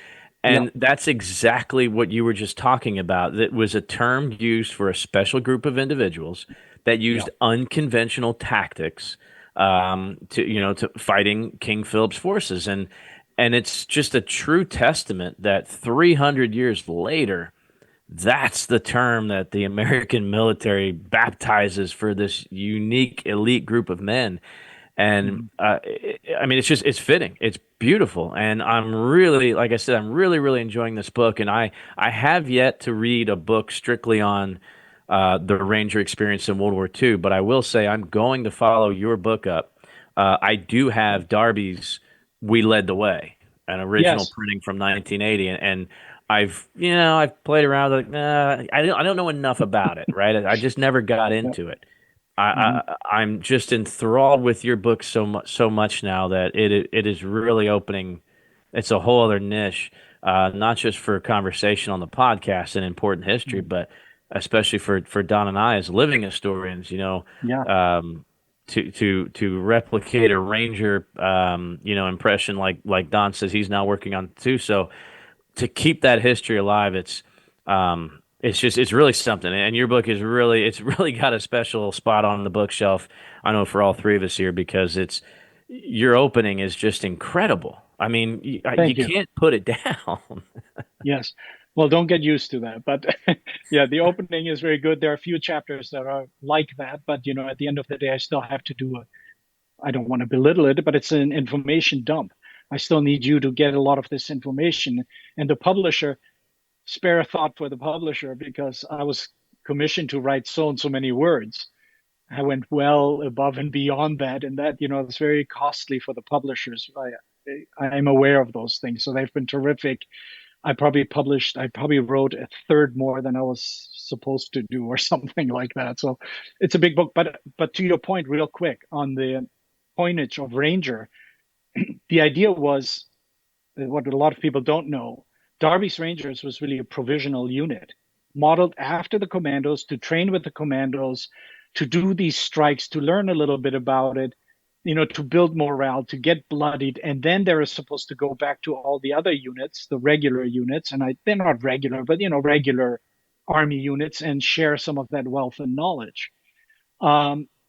D: And that's exactly what you were just talking about. That was a term used for a special group of individuals that used unconventional tactics to fighting King Philip's forces. And it's just a true testament that 300 years later, that's the term that the American military baptizes for this unique elite group of men. And it's fitting. It's beautiful. And I'm really, like I said, I'm really, really enjoying this book. And I have yet to read a book strictly on the Ranger experience in World War II, but I will say I'm going to follow your book up. I do have Darby's We Led the Way, an original printing from 1980. And I've played around with it. I don't know enough about it, right? I just never got into it. I'm just enthralled with your book so much now that it is really opening. It's a whole other niche, not just for conversation on the podcast and important history, but especially for Don and I as living historians. To replicate a Ranger, impression like Don says he's now working on too. So to keep that history alive, it's really something. And your book it's really got a special spot on the bookshelf. I know for all 3 of us here because your opening is just incredible. I mean, you can't put it down.
C: Yes. Well, don't get used to that. But the opening is very good. There are a few chapters that are like that, but at the end of the day, I still have to do I don't want to belittle it, but it's an information dump. I still need you to get a lot of this information. And the publisher, spare a thought for the publisher, because I was commissioned to write so and so many words. I went well above and beyond that. And that, it's very costly for the publishers. I'm aware of those things. So they've been terrific. I probably wrote a third more than I was supposed to do or something like that. So it's a big book. But to your point, real quick, on the coinage of Ranger, the idea was what a lot of people don't know. Darby's Rangers was really a provisional unit modeled after the commandos, to train with the commandos, to do these strikes, to learn a little bit about it. to build morale, to get bloodied, and then they're supposed to go back to all the other units, the regular units, and they're not regular, but regular army units, and share some of that wealth and knowledge.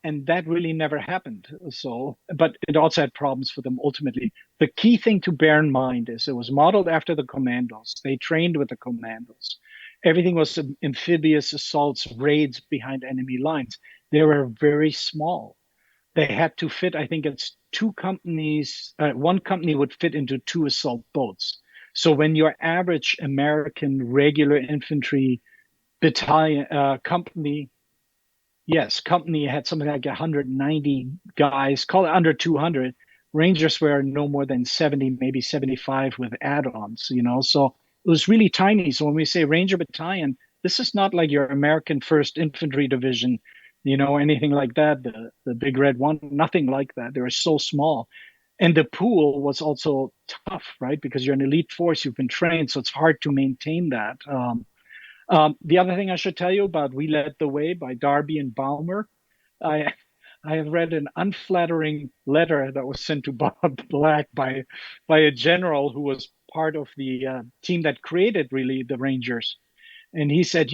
C: And that really never happened. So, but it also had problems for them ultimately. The key thing to bear in mind is it was modeled after the commandos. They trained with the commandos. Everything was amphibious assaults, raids behind enemy lines. They were very small. They had to fit, I think it's two companies, one company would fit into two assault boats. So when your average American regular infantry battalion company had something like 190 guys, call it under 200. Rangers were no more than 70, maybe 75 with add-ons, so it was really tiny. So when we say Ranger Battalion, this is not like your American 1st Infantry Division, anything like that, the big red one, nothing like that. They were so small. And the pool was also tough, right? Because you're an elite force, you've been trained, so it's hard to maintain that. The other thing I should tell you about We Led the Way by Darby and Balmer. I have read an unflattering letter that was sent to Bob Black by a general who was part of the team that created really the Rangers. And he said,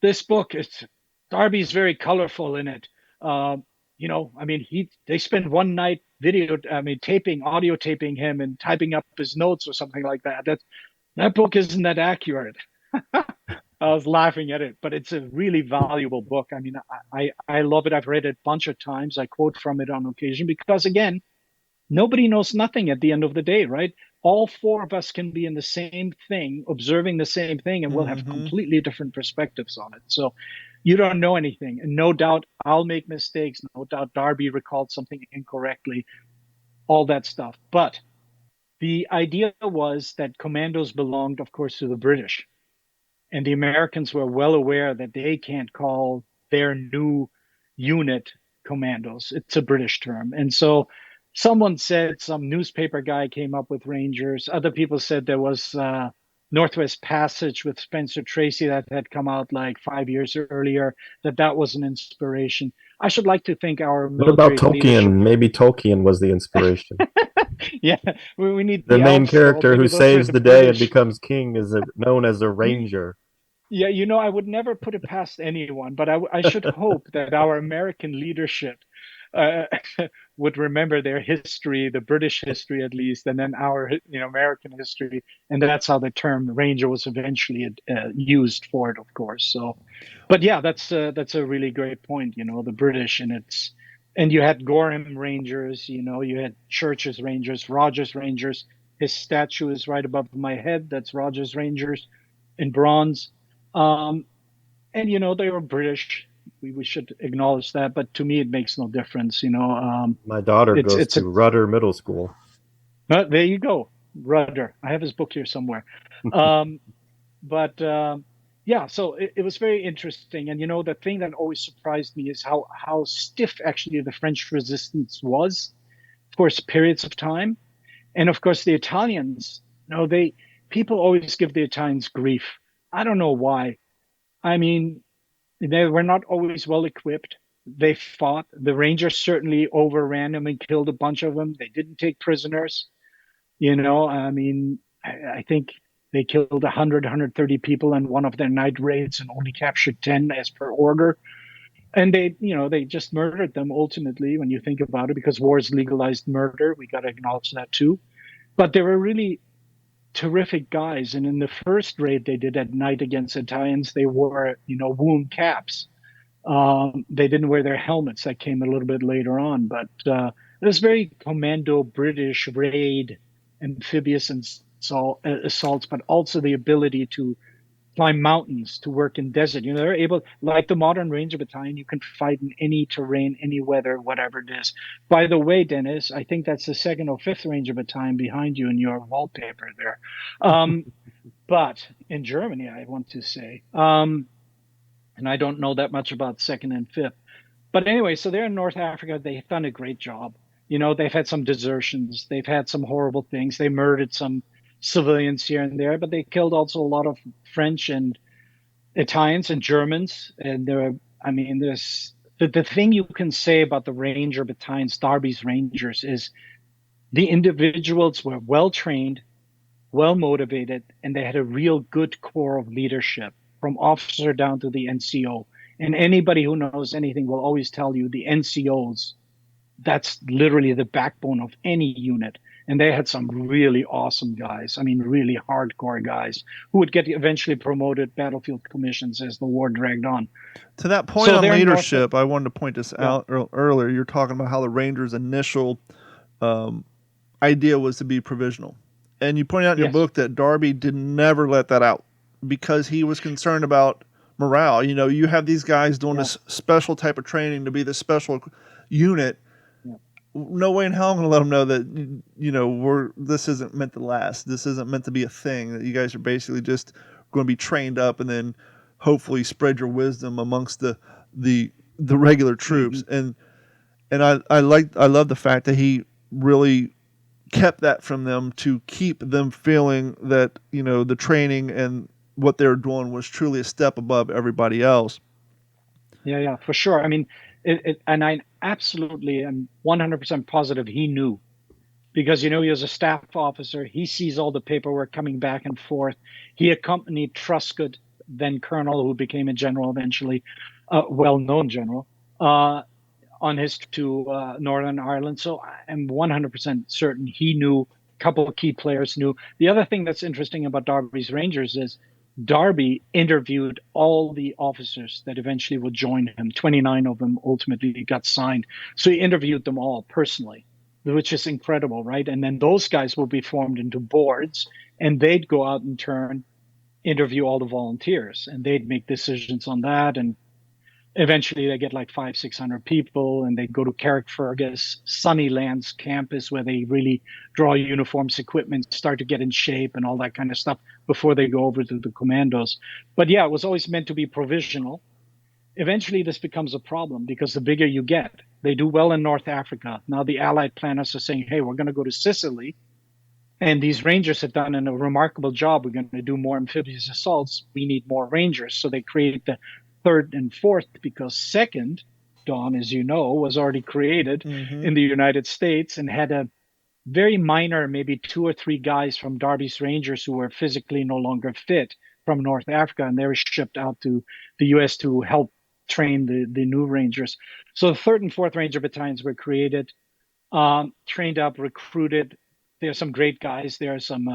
C: this book, Darby's very colorful in it. They spent one night audio taping him and typing up his notes or something like that. That book isn't that accurate. I was laughing at it, but it's a really valuable book. I mean, I love it. I've read it a bunch of times. I quote from it on occasion because, again, nobody knows nothing at the end of the day, right? All four of us can be in the same thing, observing the same thing, and we'll have completely different perspectives on it. So you don't know anything. And no doubt I'll make mistakes. No doubt Darby recalled something incorrectly, all that stuff. But the idea was that commandos belonged, of course, to the British. And the Americans were well aware that they can't call their new unit commandos. It's a British term. And so someone said, some newspaper guy came up with Rangers. Other people said there was Northwest Passage with Spencer Tracy that had come out like 5 years earlier, that was an inspiration. I should like to think our
E: What about
C: military
E: Tolkien?
C: leadership...
E: Maybe Tolkien was the inspiration.
C: Yeah, we need
E: The
C: the
E: main
C: elves, though.
E: character
C: Maybe
E: who
C: those were
E: saves
C: the
E: the day and
C: British.
E: becomes king is known as a ranger.
C: Yeah, I would never put it past anyone, but I should hope that our American leadership uh, would remember their history, the British history at least, and then our American history, and that's how the term ranger was eventually used for it, of course. So, but yeah, that's a really great point. The British and you had Gorham Rangers, you had Church's Rangers, Rogers Rangers. His statue is right above my head. That's Rogers Rangers in bronze. And they were British. We should acknowledge that, but to me, it makes no difference.
E: My daughter goes
C: it's
E: to Rudder Middle School.
C: there you go, Rudder. I have his book here somewhere. Yeah, so it was very interesting. And the thing that always surprised me is how stiff actually the French resistance was for periods of time, and of course the Italians. People always give the Italians grief. I don't know why. I mean, they were not always well equipped. They fought. The Rangers certainly overran them and killed a bunch of them. They didn't take prisoners. I think they killed 100, 130 people in one of their night raids and only captured 10 as per order. And they just murdered them ultimately when you think about it, because wars legalized murder. We got to acknowledge that too. But they were really terrific guys. And in the first raid they did at night against Italians, they wore, wound caps. They didn't wear their helmets. That came a little bit later on. But it was very commando British raid, amphibious assaults, but also the ability to climb mountains, to work in desert. They're able, like the modern Ranger Battalion, you can fight in any terrain, any weather, whatever it is. By the way, Dennis, I think that's the 2nd or 5th Ranger Battalion behind you in your wallpaper there. But in Germany, I want to say, and I don't know that much about 2nd and 5th. But anyway, so they're in North Africa. They've done a great job. They've had some desertions. They've had some horrible things. They murdered some civilians here and there, but they killed also a lot of French and Italians and Germans. And there's The thing you can say about the Ranger battalions, Darby's Rangers, is the individuals were well trained, well motivated, and they had a real good core of leadership from officer down to the NCO. And anybody who knows anything will always tell you the NCOs, that's literally the backbone of any unit. And they had some really awesome guys. I mean, really hardcore guys who would get eventually promoted battlefield commissions as the war dragged on.
B: To that point on leadership, I wanted to point this out earlier. You're talking about how the Rangers' initial idea was to be provisional. And you pointed out in your book that Darby did never let that out because he was concerned about morale. You know, you have these guys doing this special type of training to be this special unit. No way in hell I'm going to let them know that, you know, this isn't meant to last. This isn't meant to be a thing. That you guys are basically just going to be trained up and then hopefully spread your wisdom amongst the regular troops. And I love the fact that he really kept that from them to keep them feeling that, you know, the training and what they were doing was truly a step above everybody else.
C: Yeah, for sure. I mean, and I absolutely am 100% positive he knew, because, you know, he was a staff officer. He sees all the paperwork coming back and forth. He accompanied Truscott, then colonel, who became a general eventually, well-known general, on his to Northern Ireland. So I'm 100% certain he knew. A couple of key players knew. The other thing that's interesting about Darby's Rangers is Darby interviewed all the officers that eventually would join him. 29 of them ultimately got signed. So he interviewed them all personally, which is incredible, right? And then those guys will be formed into boards, and they'd go out in turn, interview all the volunteers, and they'd make decisions on that. And eventually they get like 500-600 people, and they go to Carrickfergus, Sunnylands campus, where they really draw uniforms, equipment, start to get in shape and all that kind of stuff before they go over to the commandos. But yeah, it was always meant to be provisional. Eventually this becomes a problem because the bigger you get, they do well in North Africa. Now the Allied planners are saying, hey, we're going to go to Sicily. And these Rangers have done a remarkable job. We're going to do more amphibious assaults. We need more Rangers. So they create the 3rd and 4th, because 2nd, Dawn, as you know, was already created in the United States and had a very minor, maybe 2 or 3 guys from Darby's Rangers who were physically no longer fit from North Africa, and they were shipped out to the U.S. to help train the new Rangers. So the 3rd and 4th Ranger battalions were created, trained up, recruited. There are some great guys. There are some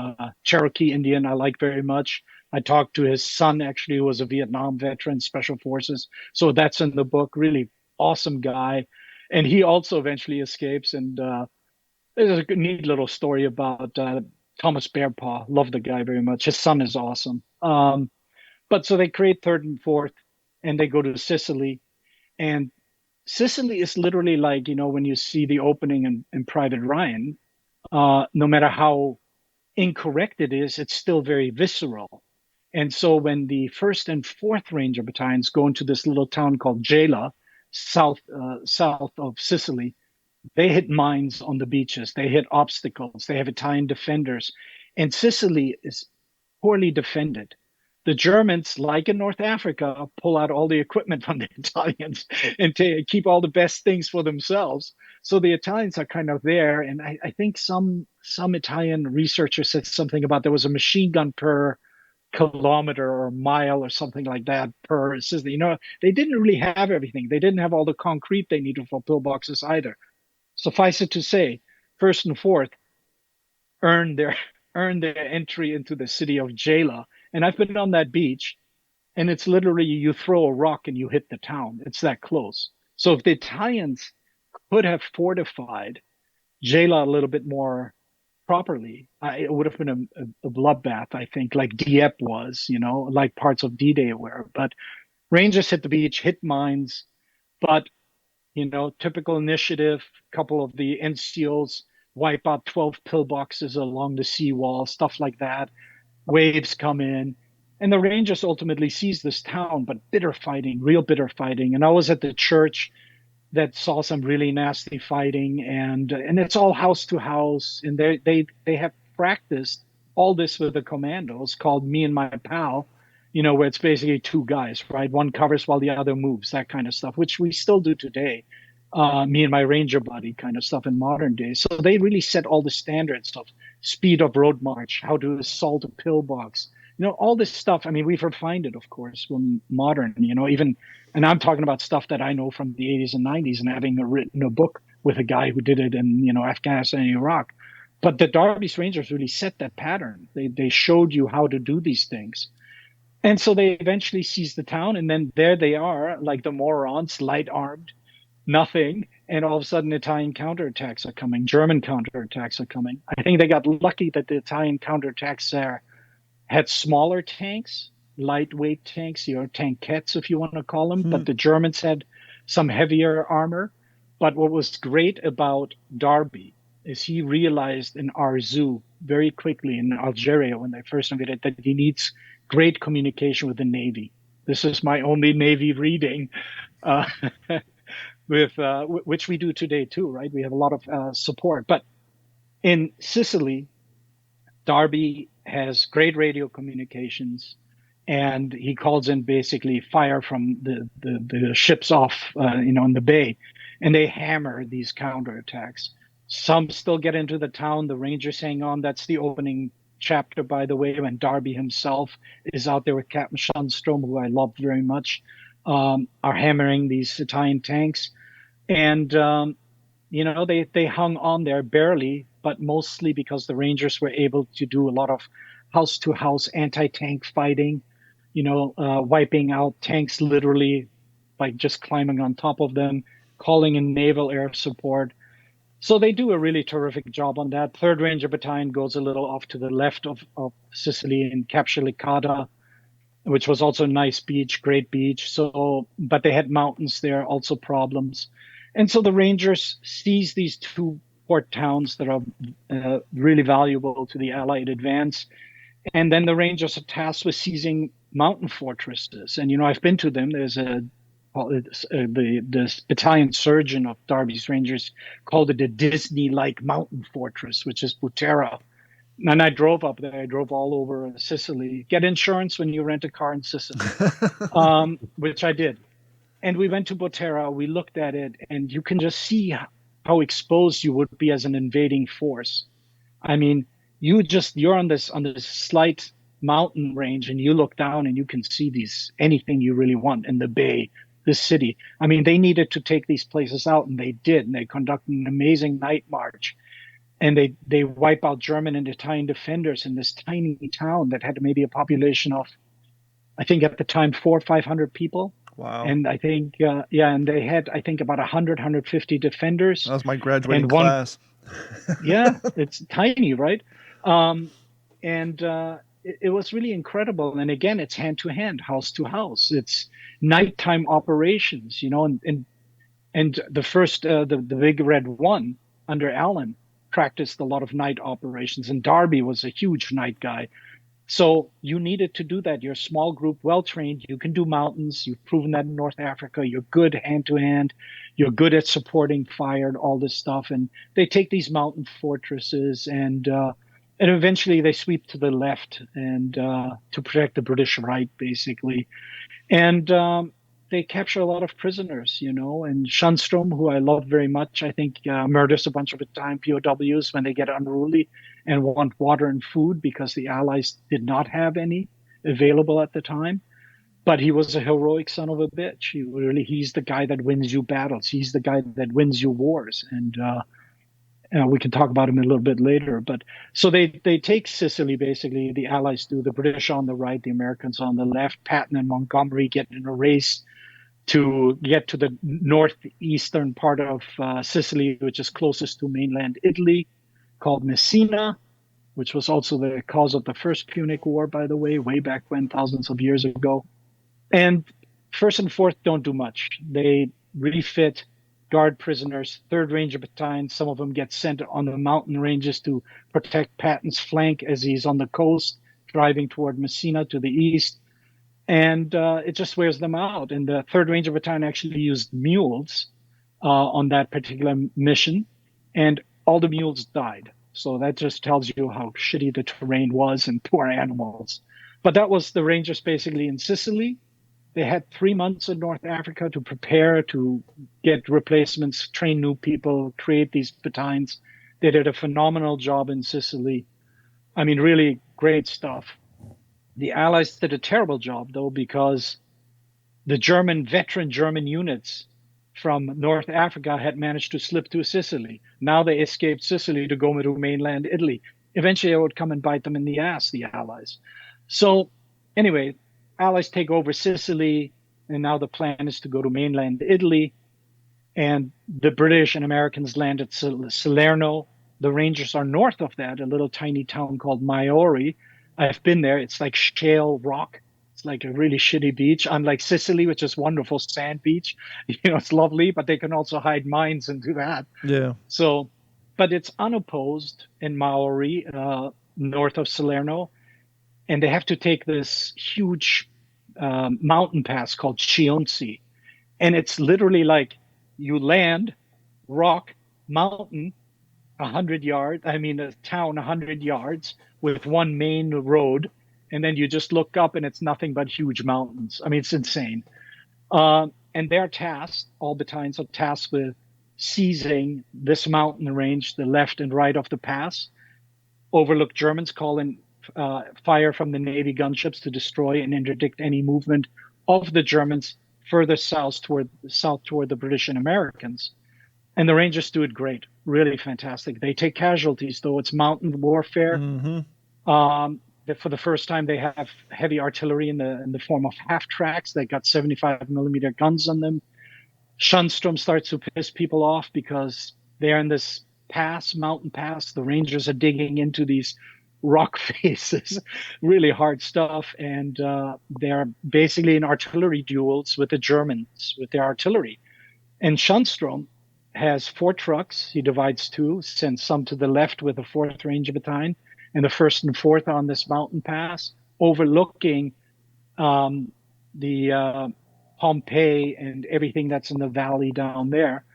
C: Cherokee Indian I like very much. I talked to his son, actually, who was a Vietnam veteran, Special Forces. So that's in the book. Really awesome guy. And he also eventually escapes. And there's a neat little story about Thomas Bearpaw. Love the guy very much. His son is awesome. But so they create 3rd and 4th, and they go to Sicily. And Sicily is literally like, you know, when you see the opening in Private Ryan, no matter how incorrect it is, it's still very visceral. And so when the 1st and 4th Ranger battalions go into this little town called Gela, south of Sicily, they hit mines on the beaches. They hit obstacles. They have Italian defenders. And Sicily is poorly defended. The Germans, like in North Africa, pull out all the equipment from the Italians and keep all the best things for themselves. So the Italians are kind of there. And I think some Italian researcher said something about there was a machine gun per kilometer or mile or something like that per. It says that, you know, they didn't really have everything. They didn't have all the concrete they needed for pillboxes either. Suffice it to say, 1st and 4th earned their entry into the city of Gela. And I've been on that beach, and it's literally you throw a rock and you hit the town. It's that close. So if the Italians could have fortified Gela a little bit more properly, it would have been a bloodbath, I think, like Dieppe was, you know, like parts of D-Day were. But Rangers hit the beach, hit mines, but, you know, typical initiative, a couple of the NCOs wipe out 12 pillboxes along the seawall, stuff like that. Waves come in, and the Rangers ultimately seize this town, but bitter fighting, real bitter fighting. And I was at the church that saw some really nasty fighting, and it's all house to house, and they have practiced all this with the commandos, called Me and My Pal, where it's basically two guys, right? One covers while the other moves, that kind of stuff, which we still do today. Me and my ranger buddy kind of stuff in modern days. So they really set all the standards of speed of road march, how to assault a pillbox, all this stuff. I mean, we've refined it, of course, from modern, even, and I'm talking about stuff that I know from the 80s and 90s and having written a book with a guy who did it in, Afghanistan and Iraq. But the Darby's Rangers really set that pattern. They showed you how to do these things. And so they eventually seized the town, and then there they are, like the morons, light armed, nothing. And all of a sudden, Italian counterattacks are coming, German counterattacks are coming. I think they got lucky that the Italian counterattacks there had smaller tanks, lightweight tanks, tankettes, if you want to call them. But the Germans had some heavier armor. But what was great about Darby is he realized in Arzu very quickly in Algeria when they first invaded that he needs great communication with the Navy. This is my only Navy reading, which we do today too, right? We have a lot of support. But in Sicily, Darby has great radio communications, and he calls in basically fire from the ships off, in the bay, and they hammer these counterattacks. Some still get into the town. The Rangers hang on. That's the opening chapter, by the way, when Darby himself is out there with Captain Schunstrom, who I love very much, are hammering these Italian tanks. And, they hung on there barely, but mostly because the Rangers were able to do a lot of house-to-house anti-tank fighting, wiping out tanks literally by just climbing on top of them, calling in naval air support. So they do a really terrific job on that. 3rd Ranger Battalion goes a little off to the left of Sicily and capture Licata, which was also a nice beach, great beach. So, but they had mountains there, also problems. And so the Rangers seize these 2 port towns that are really valuable to the Allied advance. And then the Rangers are tasked with seizing mountain fortresses. And, I've been to them. There's the battalion surgeon of Darby's Rangers called it a Disney-like mountain fortress, which is Butera. And I drove up there. I drove all over Sicily. Get insurance when you rent a car in Sicily, which I did. And we went to Butera. We looked at it, and you can just see how exposed you would be as an invading force. I mean, you're on this slight mountain range, and you look down, and you can see anything you really want in the bay. This city. I mean, they needed to take these places out, and they did. And they conducted an amazing night march, and they wipe out German and Italian defenders in this tiny town that had maybe a population of, I think at the time, 400 or 500 people.
B: Wow.
C: And I think, and they had, I think, about 100, 150 defenders.
B: That was my graduating class.
C: Yeah, it's tiny, right? It was really incredible. And again, it's hand to hand, house to house. It's nighttime operations, and the first, the Big Red One under Allen practiced a lot of night operations, and Darby was a huge night guy. So you needed to do that. You're a small group, well trained. You can do mountains. You've proven that in North Africa. You're good hand to hand. You're good at supporting fire and all this stuff. And they take these mountain fortresses, and eventually they sweep to the left and to protect the British right, basically. And they capture a lot of prisoners, and Schunstrom, who I love very much, I think murders a bunch of Italian POWs when they get unruly and want water and food because the Allies did not have any available at the time. But he was a heroic son of a bitch. He's the guy that wins you battles. He's the guy that wins you wars. And we can talk about him a little bit later. But so they take Sicily, basically. The Allies do. The British on the right, the Americans on the left. Patton and Montgomery get in a race to get to the northeastern part of Sicily, which is closest to mainland Italy, called Messina, which was also the cause of the First Punic War, by the way, way back when, thousands of years ago. And 1st and 4th don't do much. They refit, guard prisoners, 3rd Ranger Battalion. Some of them get sent on the mountain ranges to protect Patton's flank as he's on the coast, driving toward Messina to the east. And it just wears them out. And the 3rd Ranger Battalion actually used mules on that particular mission, and all the mules died. So that just tells you how shitty the terrain was and poor animals. But that was the Rangers basically in Sicily. They had 3 months in North Africa to prepare, to get replacements, train new people, create these battalions. They did a phenomenal job in Sicily. I mean, really great stuff. The Allies did a terrible job, though, because the veteran German units from North Africa had managed to slip to Sicily. Now they escaped Sicily to go to mainland Italy. Eventually, it would come and bite them in the ass, the Allies. So anyway, Allies take over Sicily, and now the plan is to go to mainland Italy. And the British and Americans land at Salerno. The Rangers are north of that, a little tiny town called Maiori. I've been there. It's like shale rock. It's like a really shitty beach, unlike Sicily, which is wonderful sand beach. It's lovely, but they can also hide mines and do that.
B: Yeah.
C: So, but it's unopposed in Maori, north of Salerno, and they have to take this huge mountain pass called Chionsi, and it's literally like you land, rock, mountain, 100 yards. I mean, a town 100 yards with one main road, and then you just look up and it's nothing but huge mountains. I mean, it's insane. And they're tasked, all battalions are tasked with seizing this mountain range, the left and right of the pass, overlook Germans, call in fire from the Navy gunships to destroy and interdict any movement of the Germans further south toward the British and Americans. And the Rangers do it great, really fantastic. They take casualties, though. It's mountain warfare.
B: Mm-hmm.
C: For the first time, they have heavy artillery in the form of half tracks. They got 75 millimeter guns on them. Schunstrom starts to piss people off because they're in this mountain pass. The Rangers are digging into these rock faces, really hard stuff, and they're basically in artillery duels with the Germans with their artillery. And Schunstrom has 4 trucks. He divides 2, sends some to the left with the 4th Ranger Battalion, and the 1st and 4th on this mountain pass, overlooking the Pompeii and everything that's in the valley down there,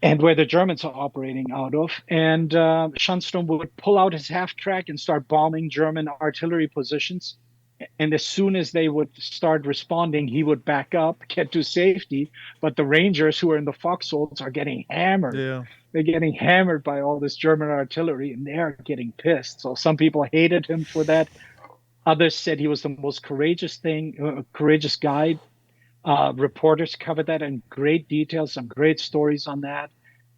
C: and where the Germans are operating out of. And Schunstrom would pull out his half track and start bombing German artillery positions. And as soon as they would start responding, he would back up, get to safety. But the Rangers, who are in the foxholes, are getting hammered.
B: Yeah.
C: They're getting hammered by all this German artillery, and they're getting pissed. So some people hated him for that. Others said he was the most courageous guy. Reporters covered that in great detail, some great stories on that.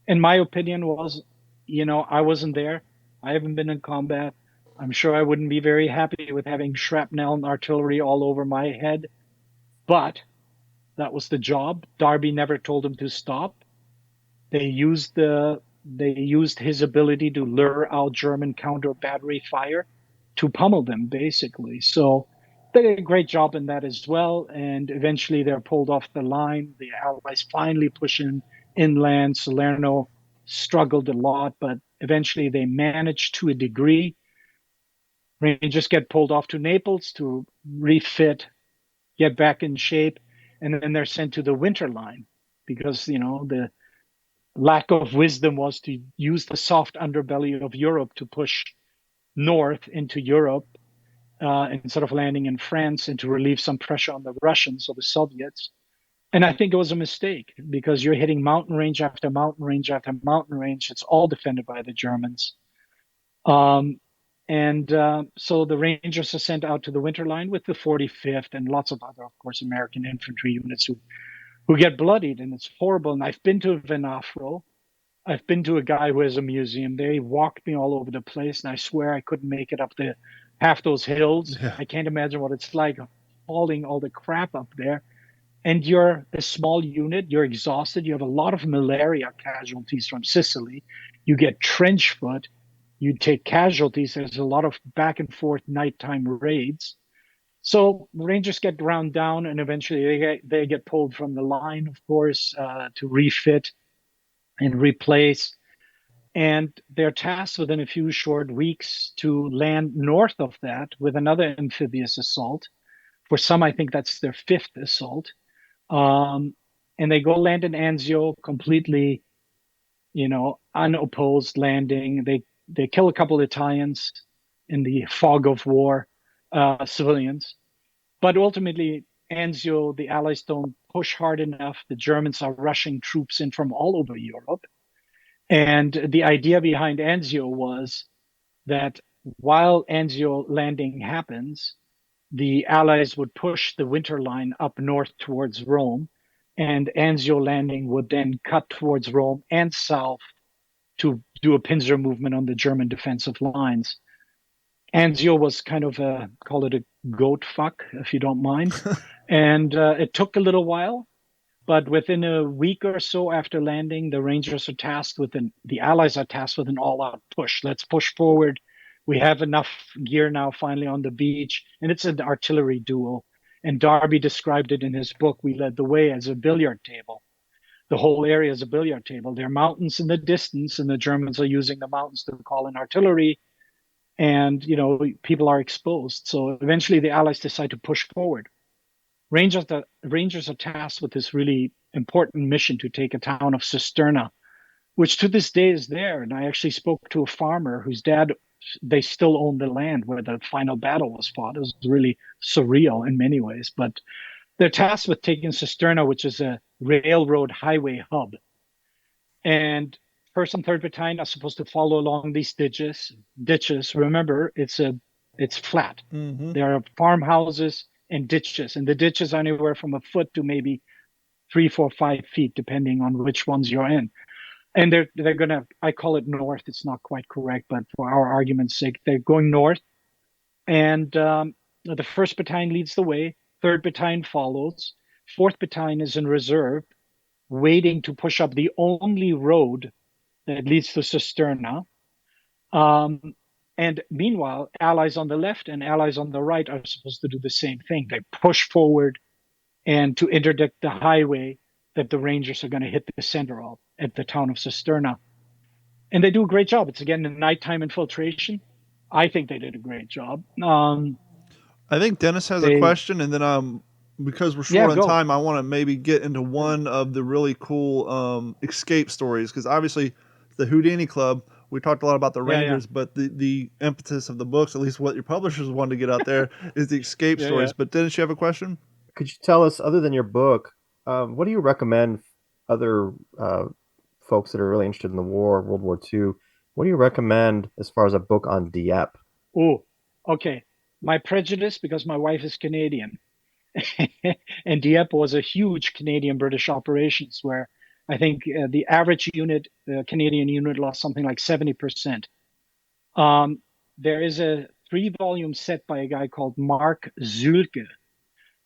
C: And my opinion was, I wasn't there. I haven't been in combat. I'm sure I wouldn't be very happy with having shrapnel and artillery all over my head. But that was the job. Darby never told him to stop. They used his ability to lure out German counter battery fire to pummel them, basically. So they did a great job in that as well. And eventually they're pulled off the line. The Allies finally push inland. Salerno struggled a lot, but eventually they managed to a degree. Rangers get pulled off to Naples to refit, get back in shape, and then they're sent to the winter line because, the lack of wisdom was to use the soft underbelly of Europe to push north into Europe instead of landing in France, and to relieve some pressure on the Russians or the Soviets. And I think it was a mistake because you're hitting mountain range after mountain range after mountain range. It's all defended by the Germans. So the Rangers are sent out to the winter line with the 45th and lots of other, of course, American infantry units who get bloodied, and it's horrible. And I've been to Venafro. I've been to a guy who has a museum there. He walked me all over the place, and I swear I couldn't make it up half those hills.
B: Yeah.
C: I can't imagine what it's like hauling all the crap up there. And you're a small unit. You're exhausted. You have a lot of malaria casualties from Sicily. You get trench foot. You take casualties. There's a lot of back and forth nighttime raids. So Rangers get ground down, and eventually they get pulled from the line, of course, to refit and replace. And they're tasked within a few short weeks to land north of that with another amphibious assault. For some, I think that's their 5th assault. And they go land in Anzio, completely, unopposed landing. They kill a couple of Italians in the fog of war. civilians. But ultimately, Anzio, the Allies don't push hard enough. The Germans are rushing troops in from all over Europe. And the idea behind Anzio was that while Anzio landing happens, the Allies would push the winter line up north towards Rome, and Anzio landing would then cut towards Rome and south to do a pincer movement on the German defensive lines. Anzio was kind of call it a goat fuck, if you don't mind. And it took a little while, but within a week or so after landing, the Rangers are tasked with the Allies are tasked with an all-out push. Let's push forward. We have enough gear now finally on the beach, and it's an artillery duel. And Darby described it in his book, We Led the Way, as a billiard table. The whole area is a billiard table. There are mountains in the distance, and the Germans are using the mountains to call in artillery. And, people are exposed. So eventually the Allies decide to push forward. Rangers are tasked with this really important mission to take a town of Cisterna, which to this day is there. And I actually spoke to a farmer whose dad, they still own the land where the final battle was fought. It was really surreal in many ways. But they're tasked with taking Cisterna, which is a railroad highway hub. And First and Third Battalion are supposed to follow along these ditches. Remember, it's flat.
B: Mm-hmm.
C: There are farmhouses and ditches, and the ditches are anywhere from a foot to maybe 3, 4, 5 feet, depending on which ones you're in. And they're gonna, I call it north. It's not quite correct, but for our argument's sake, they're going north. And the First Battalion leads the way. Third Battalion follows. Fourth Battalion is in reserve, waiting to push up the only road that leads to Cisterna. And meanwhile, Allies on the left and Allies on the right are supposed to do the same thing. They push forward and to interdict the highway that the Rangers are going to hit the center of at the town of Cisterna. And they do a great job. It's, again, a nighttime infiltration. I think they did a great job.
B: I think Dennis has a question, and then because we're short on time, I want to maybe get into one of the really cool escape stories, because obviously the Houdini Club, we talked a lot about the Rangers, but the impetus of the books, at least what your publishers wanted to get out there, is the escape stories. But Dennis, you have a question?
E: Could you tell us, other than your book, what do you recommend other folks that are really interested in the war, World War II? What do you recommend as far as a book on Dieppe?
C: Oh, okay. My prejudice, because my wife is Canadian. And Dieppe was a huge Canadian-British operations where I think the average unit, the Canadian unit, lost something like 70%. There is a 3-volume set by a guy called Mark Zulke.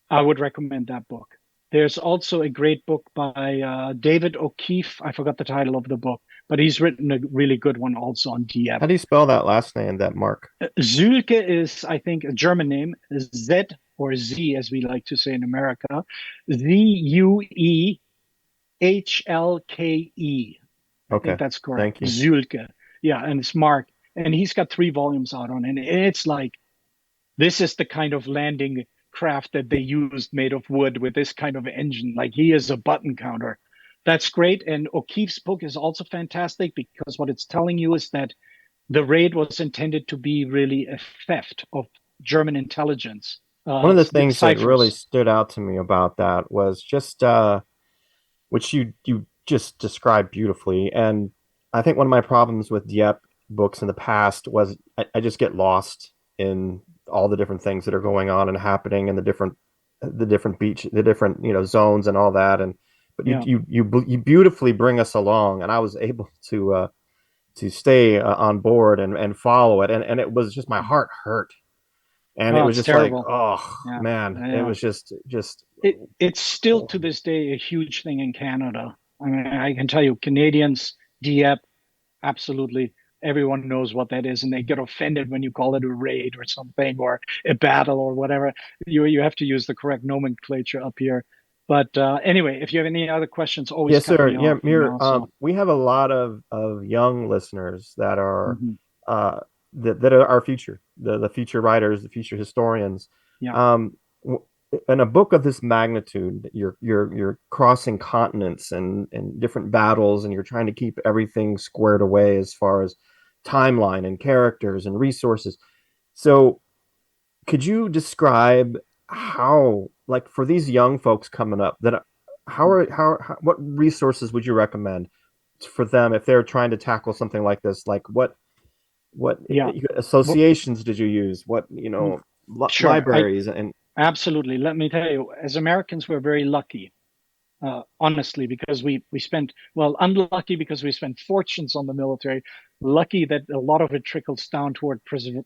C: I would recommend that book. There's also a great book by David O'Keefe. I forgot the title of the book, but he's written a really good one also on Dieppe.
E: How do you spell that last name, that Mark?
C: Zulke is, I think, a German name, Z or Z, as we like to say in America, Zuehllke. I think that's correct.
E: Thank you.
C: Zulke. Yeah, and it's Mark. And he's got 3 volumes out on it. And it's like, this is the kind of landing craft that they used, made of wood with this kind of engine. Like, he is a button counter. That's great. And O'Keefe's book is also fantastic, because what it's telling you is that the raid was intended to be really a theft of German intelligence.
E: One of the things that really stood out to me about that was just, which you just described beautifully. And I think one of my problems with Dieppe books in the past was I just get lost in all the different things that are going on and happening, and the different beach, the different zones and all that. But you beautifully bring us along, and I was able to stay on board and follow it, and it was just, my heart hurt. And it was just terrible. It was just.
C: It's still to this day a huge thing in Canada. I mean, I can tell you, Canadians, Dieppe, absolutely. Everyone knows what that is, and they get offended when you call it a raid or something, or a battle or whatever. You have to use the correct nomenclature up here. But anyway, if you have any other questions, always
E: yes, sir.
C: Yeah,
E: Mir, we have a lot of young listeners that are that are our future, the future writers, the future historians.
C: Yeah.
E: In a book of this magnitude, you're crossing continents and different battles, and you're trying to keep everything squared away as far as timeline and characters and resources. So could you describe how, like, for these young folks coming up, that what resources would you recommend for them if they're trying to tackle something like this? Like, what
C: Yeah.
E: associations did you use? What,
C: Sure.
E: libraries and
C: Absolutely. Let me tell you, as Americans, we're very lucky, honestly, because we spent, well, unlucky because we spent fortunes on the military, lucky that a lot of it trickles down toward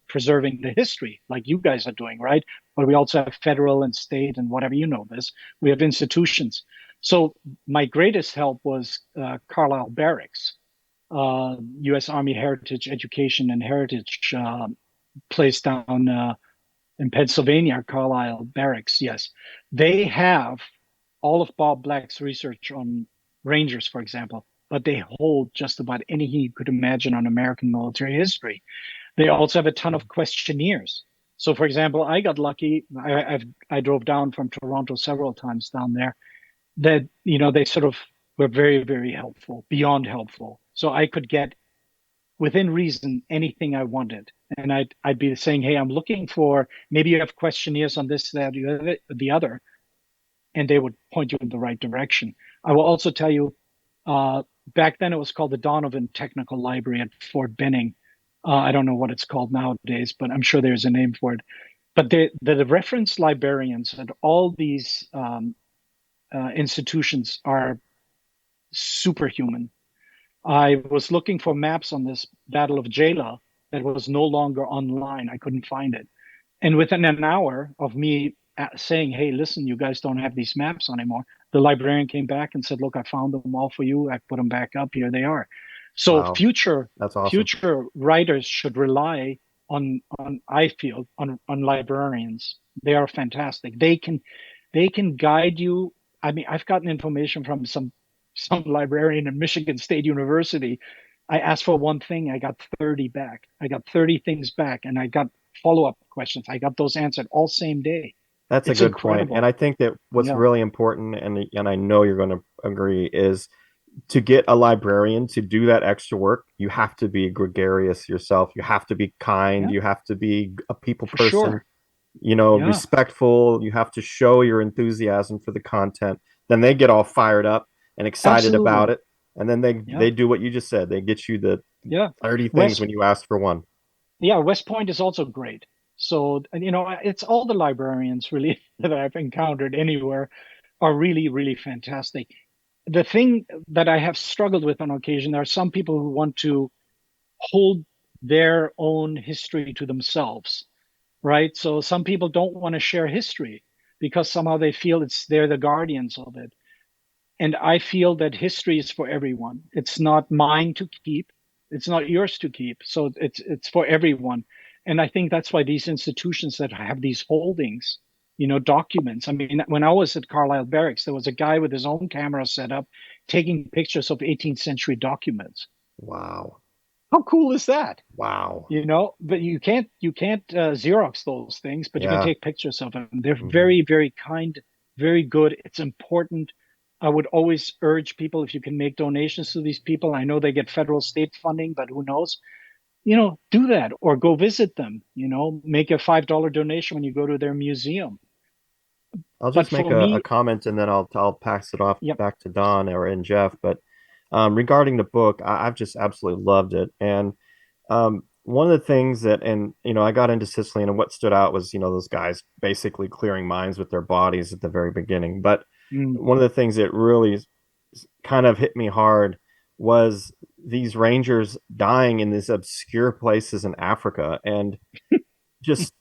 C: preserving the history, like you guys are doing, right? But we also have federal and state and whatever, this. We have institutions. So my greatest help was Carlisle Barracks, U.S. Army Heritage Education and Heritage place down in Pennsylvania, Carlisle Barracks. Yes, they have all of Bob Black's research on Rangers, for example, but they hold just about anything you could imagine on American military history. They also have a ton of questionnaires. So, for example, I got lucky. I drove down from Toronto several times down there. That they sort of were very, very helpful, beyond helpful. So I could get within reason anything I wanted. And I'd be saying, hey, I'm looking for, maybe you have questionnaires on this, that, the other, and they would point you in the right direction. I will also tell you, back then it was called the Donovan Technical Library at Fort Benning. I don't know what it's called nowadays, but I'm sure there's a name for it. But the reference librarians at all these institutions are superhuman. I was looking for maps on this Battle of Jala that was no longer online. I couldn't find it. And within an hour of me saying, hey, listen, you guys don't have these maps anymore, the librarian came back and said, look, I found them all for you. I put them back up. Here they are. So
E: wow, that's awesome.
C: Future writers should rely on I feel on librarians. They are fantastic. They can guide you. I mean, I've gotten information from some librarian at Michigan State University. I asked for one thing, I got 30 back. I got 30 things back, and I got follow-up questions. I got those answered all same day.
E: That's a good point. And I think that what's really important, and I know you're going to agree, is to get a librarian to do that extra work, you have to be gregarious yourself. You have to be kind. You have to be a people person, respectful. You have to show your enthusiasm for the content. Then they get all fired up and excited about it. And then they do what you just said. They get you the 30 things when you asked for one.
C: Yeah, West Point is also great. So, it's all the librarians really that I've encountered anywhere are really, really fantastic. The thing that I have struggled with on occasion, there are some people who want to hold their own history to themselves, right? So some people don't want to share history because somehow they feel they're the guardians of it. And I feel that history is for everyone. It's not mine to keep. It's not yours to keep. So it's for everyone. And I think that's why these institutions that have these holdings, documents. I mean, when I was at Carlisle Barracks, there was a guy with his own camera set up taking pictures of 18th century documents.
E: Wow.
C: How cool is that?
E: Wow.
C: But you can't Xerox those things, but you can take pictures of them. They're very, very kind, very good. It's important. I would always urge people, if you can make donations to these people, I know they get federal state funding, but who knows? Do that or go visit them, make a $5 donation when you go to their museum.
E: I'll just make a comment and then I'll pass it off back to Don and Jeff. But regarding the book, I've just absolutely loved it. And one of the things that, I got into Sicily, and what stood out was, those guys basically clearing mines with their bodies at the very beginning. But one of the things that really kind of hit me hard was these Rangers dying in these obscure places in Africa and just,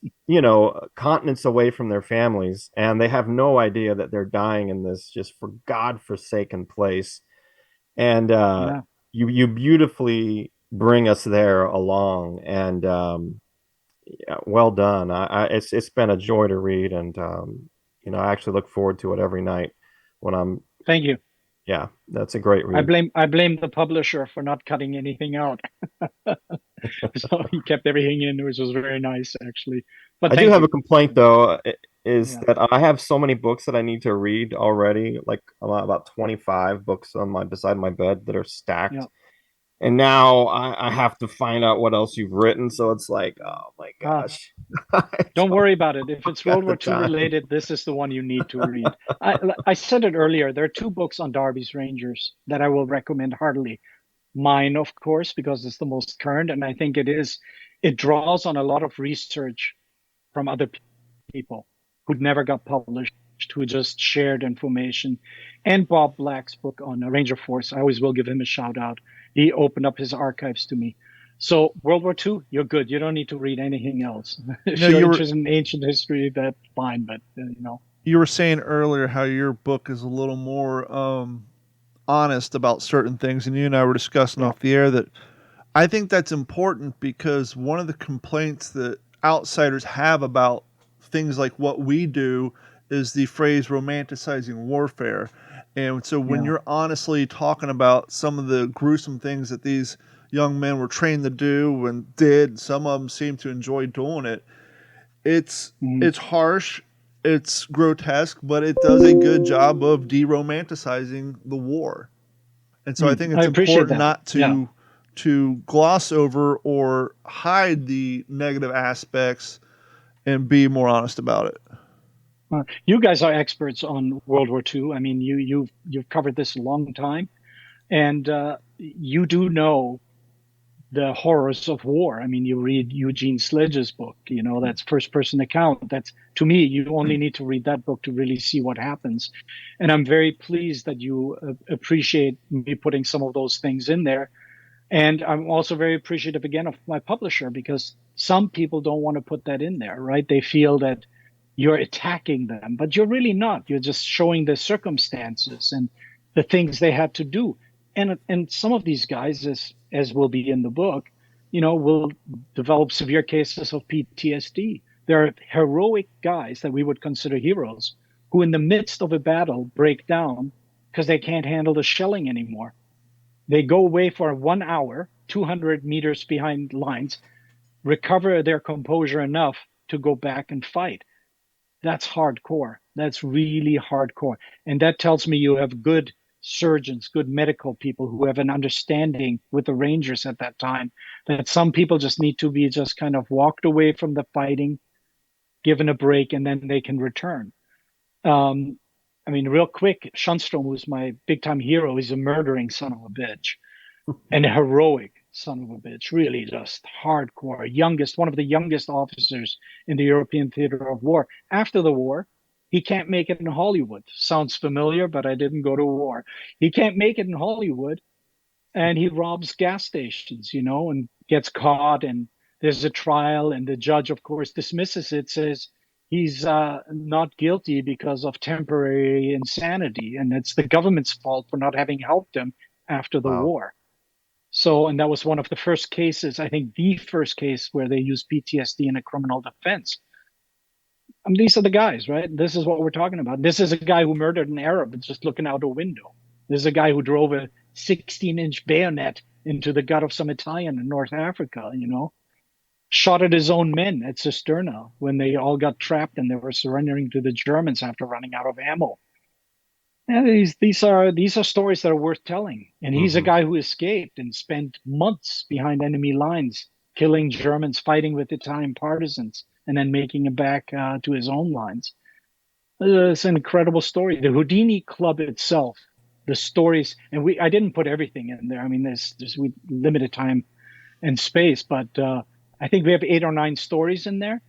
E: continents away from their families. And they have no idea that they're dying in this just for God-forsaken place. And you beautifully bring us there along. And well done. It's been a joy to read. And, I actually look forward to it every night when I'm.
C: Thank you.
E: Yeah, that's a great read.
C: I blame the publisher for not cutting anything out. So he kept everything in, which was very nice, actually. But
E: I do have a complaint, though, is that I have so many books that I need to read already. Like about 25 books beside my bed that are stacked. Yeah. And now I have to find out what else you've written. So it's like, oh my gosh.
C: Don't worry about it. If it's World
E: Got the
C: War II
E: time.
C: related, this is the one you need to read. I said it earlier. There are two books on Darby's Rangers that I will recommend heartily. Mine, of course, because it's the most current, and I think it draws on a lot of research from other people who never got published, who just shared information. And Bob Black's book on Ranger Force, I always will give him a shout out. He opened up his archives to me. So World War II, you're good. You don't need to read anything else. If
B: No,
C: you're interested in ancient history, that's fine. But
B: you were saying earlier how your book is a little more honest about certain things, and you and I were discussing off the air that I think that's important because one of the complaints that outsiders have about things like what we do is the phrase romanticizing warfare. And so when you're honestly talking about some of the gruesome things that these young men were trained to do and did, some of them seem to enjoy doing it. It's harsh, it's grotesque, but it does a good job of de-romanticizing the war. And so I think it's important not to gloss over or hide the negative aspects and be more honest about it.
C: You guys are experts on World War II. I mean, you've covered this a long time, and you do know the horrors of war. I mean, you read Eugene Sledge's book. That's first-person account. That's, to me, you only need to read that book to really see what happens. And I'm very pleased that you appreciate me putting some of those things in there. And I'm also very appreciative again of my publisher, because some people don't want to put that in there, right? They feel that you're attacking them, but you're really not. You're just showing the circumstances and the things they had to do. And some of these guys, as will be in the book, will develop severe cases of PTSD. There are heroic guys that we would consider heroes who in the midst of a battle break down because they can't handle the shelling anymore. They go away for 1 hour, 200 meters behind lines, recover their composure enough to go back and fight. That's hardcore. That's really hardcore. And that tells me you have good surgeons, good medical people who have an understanding with the Rangers at that time that some people just need to be just kind of walked away from the fighting, given a break, and then they can return. I mean, real quick, Schunstrom, who's my big time hero, is a murdering son of a bitch and a heroic son of a bitch, really just hardcore, one of the youngest officers in the European theater of war. After the war, he can't make it in Hollywood. Sounds familiar, but I didn't go to war. He can't make it in Hollywood, and he robs gas stations, and gets caught, and there's a trial, and the judge, of course, dismisses it, says he's not guilty because of temporary insanity, and it's the government's fault for not having helped him after the war. So, and that was one of the first cases, I think the first case where they used PTSD in a criminal defense. These are the guys, right? This is what we're talking about. This is a guy who murdered an Arab just looking out a window. This is a guy who drove a 16-inch bayonet into the gut of some Italian in North Africa, shot at his own men at Cisterna when they all got trapped and they were surrendering to the Germans after running out of ammo. And these are stories that are worth telling. And he's a guy who escaped and spent months behind enemy lines, killing Germans, fighting with Italian partisans, and then making it back to his own lines. It's an incredible story. The Houdini Club itself, the stories, and I didn't put everything in there. I mean, there's limited time and space, but I think we have 8 or 9 stories in there.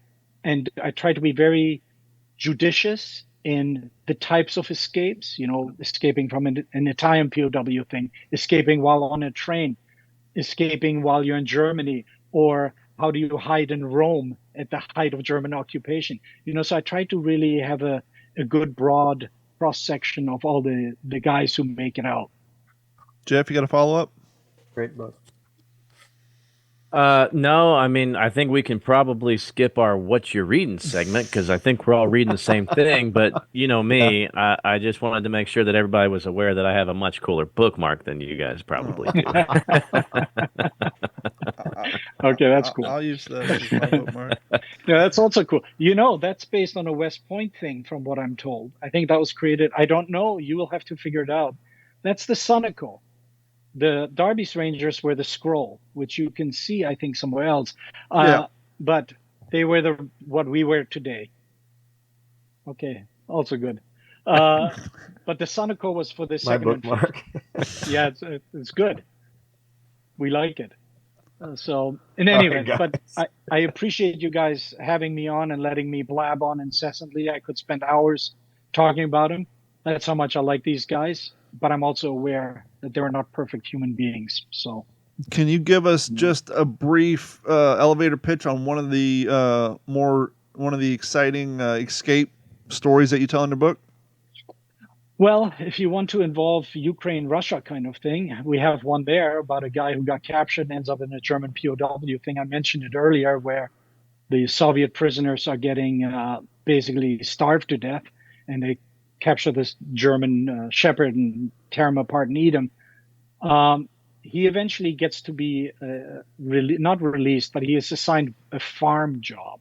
C: And I try to be very judicious in the types of escapes, escaping from an Italian POW thing, escaping while on a train, escaping while you're in Germany, or how do you hide in Rome at the height of German occupation? So I try to really have a good broad cross-section of all the guys who make it out.
B: Jeff, you got a follow-up?
E: Great book.
D: No, I mean, I think we can probably skip our what you're reading segment because I think we're all reading the same thing. But you know me, I just wanted to make sure that everybody was aware that I have a much cooler bookmark than you guys probably do.
C: Okay, that's cool.
B: I'll use that as my bookmark.
C: Yeah, that's also cool. That's based on a West Point thing from what I'm told. I think that was created. I don't know. You will have to figure it out. That's the Sunico. The Darby's Rangers were the scroll, which you can see, I think, somewhere else. But They were what we wear today. Okay, also good. But the Sonico was for the
E: My
C: second and fifth.
E: bookmark.
C: Yeah, it's good. We like it. So in
E: All
C: any
E: right,
C: event, but
E: guys.
C: I appreciate you guys having me on and letting me blab on incessantly. I could spend hours talking about them. That's how much I like these guys. But I'm also aware that they're not perfect human beings. So
B: Can you give us just a brief elevator pitch on one of the exciting escape stories that you tell in the book?
C: well, if you want to involve Ukraine, Russia kind of thing, we have one there about a guy who got captured and ends up in a German POW thing. I mentioned it earlier, where the Soviet prisoners are getting basically starved to death, and they capture this German shepherd and tear him apart and eat him. He eventually gets to be not released, but he is assigned a farm job,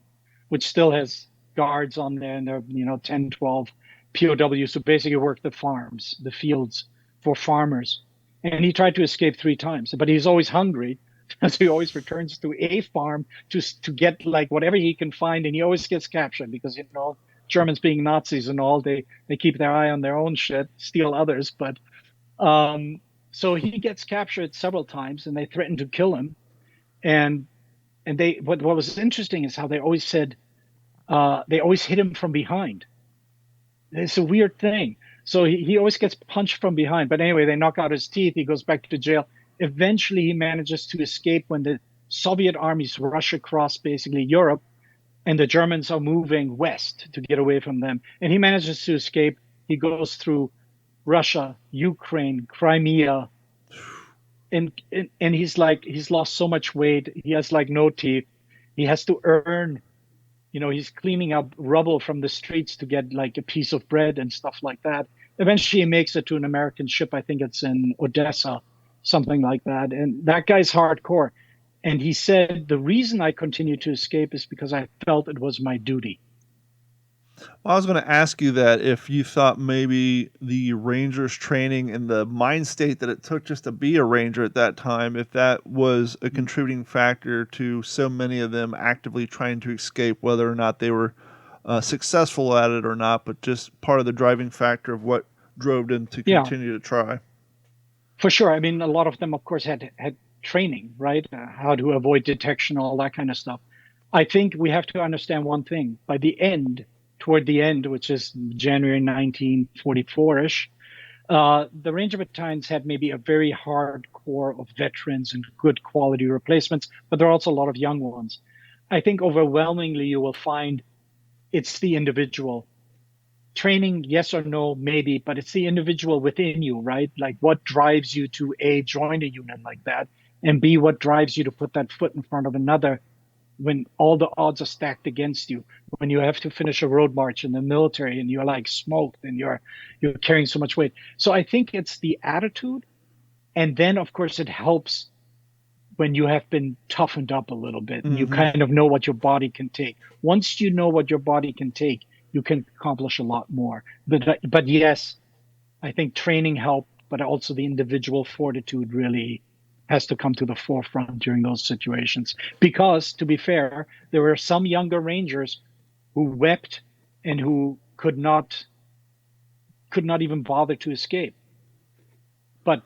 C: which still has guards on there, and they're 10, 12 POWs who basically work the farms, the fields for farmers. And he tried to escape 3 times, but he's always hungry. So he always returns to a farm to get like whatever he can find, and he always gets captured because Germans being Nazis and all, they keep their eye on their own shit, steal others. But so he gets captured several times, and they threaten to kill him. And what was interesting is how they always said they always hit him from behind. It's a weird thing. So he always gets punched from behind. But anyway, they knock out his teeth. He goes back to jail. Eventually, he manages to escape when the Soviet armies rush across basically Europe, and the Germans are moving west to get away from them. And he manages to escape. He goes through Russia, Ukraine, Crimea, and he's lost so much weight. He has like no teeth. He has to earn. He's cleaning up rubble from the streets to get like a piece of bread and stuff like that. Eventually, he makes it to an American ship. I think it's in Odessa, something like that. And that guy's hardcore. And he said, the reason I continued to escape is because I felt it was my duty.
B: Well, I was going to ask you that if you thought maybe the Rangers training and the mind state that it took just to be a Ranger at that time, if that was a contributing factor to so many of them actively trying to escape, whether or not they were successful at it or not, but just part of the driving factor of what drove them to continue to try.
C: For sure. I mean, a lot of them, of course, had training, right? How to avoid detection, all that kind of stuff. I think we have to understand one thing. Toward the end, which is January 1944-ish, the Ranger battalions had maybe a very hard core of veterans and good quality replacements, but there are also a lot of young ones. I think overwhelmingly you will find it's the individual. Training, yes or no, maybe, but it's the individual within you, right? Like what drives you to A, join a unit like that, and B, what drives you to put that foot in front of another when all the odds are stacked against you, when you have to finish a road march in the military and you're like smoked and you're carrying so much weight. So I think it's the attitude. And then, of course, it helps when you have been toughened up a little bit and you kind of know what your body can take. Once you know what your body can take, you can accomplish a lot more. But yes, I think training helped, but also the individual fortitude really has to come to the forefront during those situations. Because, to be fair, there were some younger Rangers who wept and who could not even bother to escape. But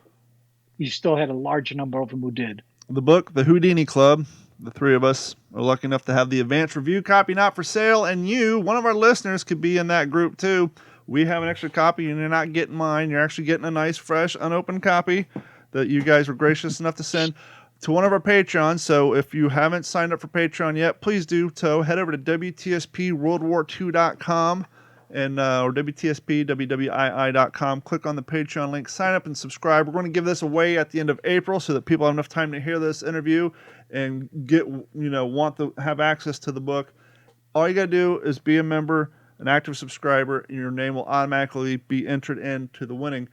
C: you still had a large number of them who did.
B: The book, The Houdini Club, the three of us are lucky enough to have the advanced review copy not for sale, and you, one of our listeners, could be in that group too. We have an extra copy, and you're not getting mine. You're actually getting a nice, fresh, unopened copy that you guys were gracious enough to send to one of our Patreons. So if you haven't signed up for Patreon yet, please do so. Head over to WTSPWorldWar2.com and or WTSPWWII.com. Click on the Patreon link, sign up and subscribe. We're going to give this away at the end of April so that people have enough time to hear this interview and want to have access to the book. All you got to do is be a member, an active subscriber, and your name will automatically be entered into the winning.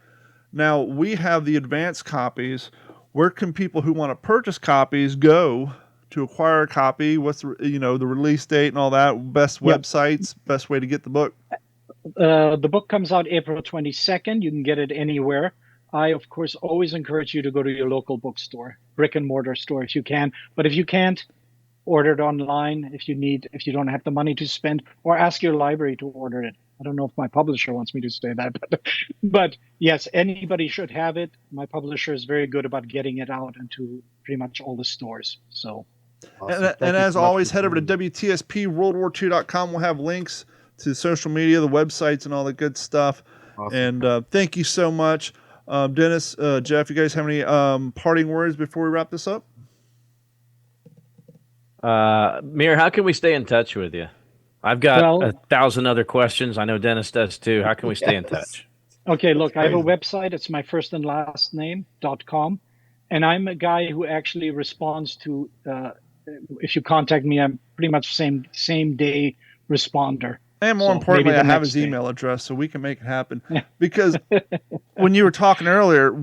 B: Now, we have the advanced copies. Where can people who want to purchase copies go to acquire a copy? What's the release date and all that? Best websites, best way to get the book?
C: The book comes out April 22nd. You can get it anywhere. I, of course, always encourage you to go to your local bookstore, brick and mortar store if you can. But if you can't, order it online if you don't have the money to spend, or ask your library to order it. I don't know if my publisher wants me to say that, but yes, anybody should have it. My publisher is very good about getting it out into pretty much all the stores. So,
B: awesome. And as always, head over to WTSPWorldWar2.com. We'll have links to social media, the websites, and all the good stuff. Awesome. And thank you so much. Dennis, Jeff, you guys have any parting words before we wrap this up?
D: Mir, how can we stay in touch with you? I've got 1,000 other questions. I know Dennis does too. How can we stay in touch?
C: Okay, look, I have a website. It's my first and last name.com. And I'm a guy who actually responds to, if you contact me, I'm pretty much same day responder.
B: And more importantly, I have his email address so we can make it happen. Because when you were talking earlier,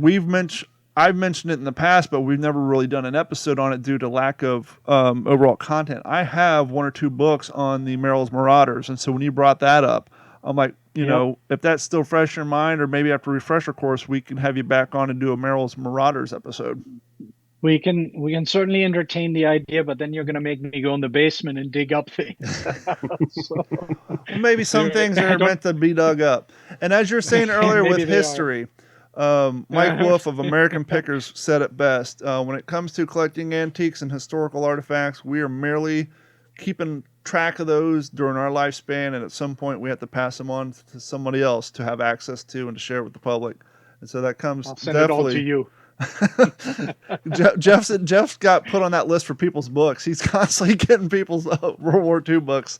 B: I've mentioned it in the past, but we've never really done an episode on it due to lack of overall content. I have 1 or 2 books on the Merrill's Marauders, and so when you brought that up, I'm like, you know, if that's still fresh in your mind, or maybe after a refresher course, we can have you back on and do a Merrill's Marauders episode.
C: We can certainly entertain the idea, but then you're going to make me go in the basement and dig up things.
B: Maybe some things are meant to be dug up. And as you're saying earlier with history, Mike Wolf of American Pickers said it best. When it comes to collecting antiques and historical artifacts, we are merely keeping track of those during our lifespan, and at some point we have to pass them on to somebody else to have access to and to share with the public. And so that comes
C: I'll send it all to you.
B: Jeff's got put on that list for people's books. He's constantly getting people's World War II books,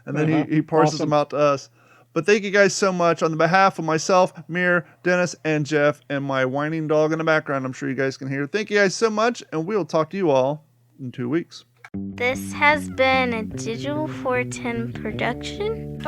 B: and then he parses them out to us. But thank you guys so much. On the behalf of myself, Mir, Dennis, and Jeff, and my whining dog in the background, I'm sure you guys can hear. Thank you guys so much, and we'll talk to you all in 2 weeks.
F: This has been a Digital 410 production.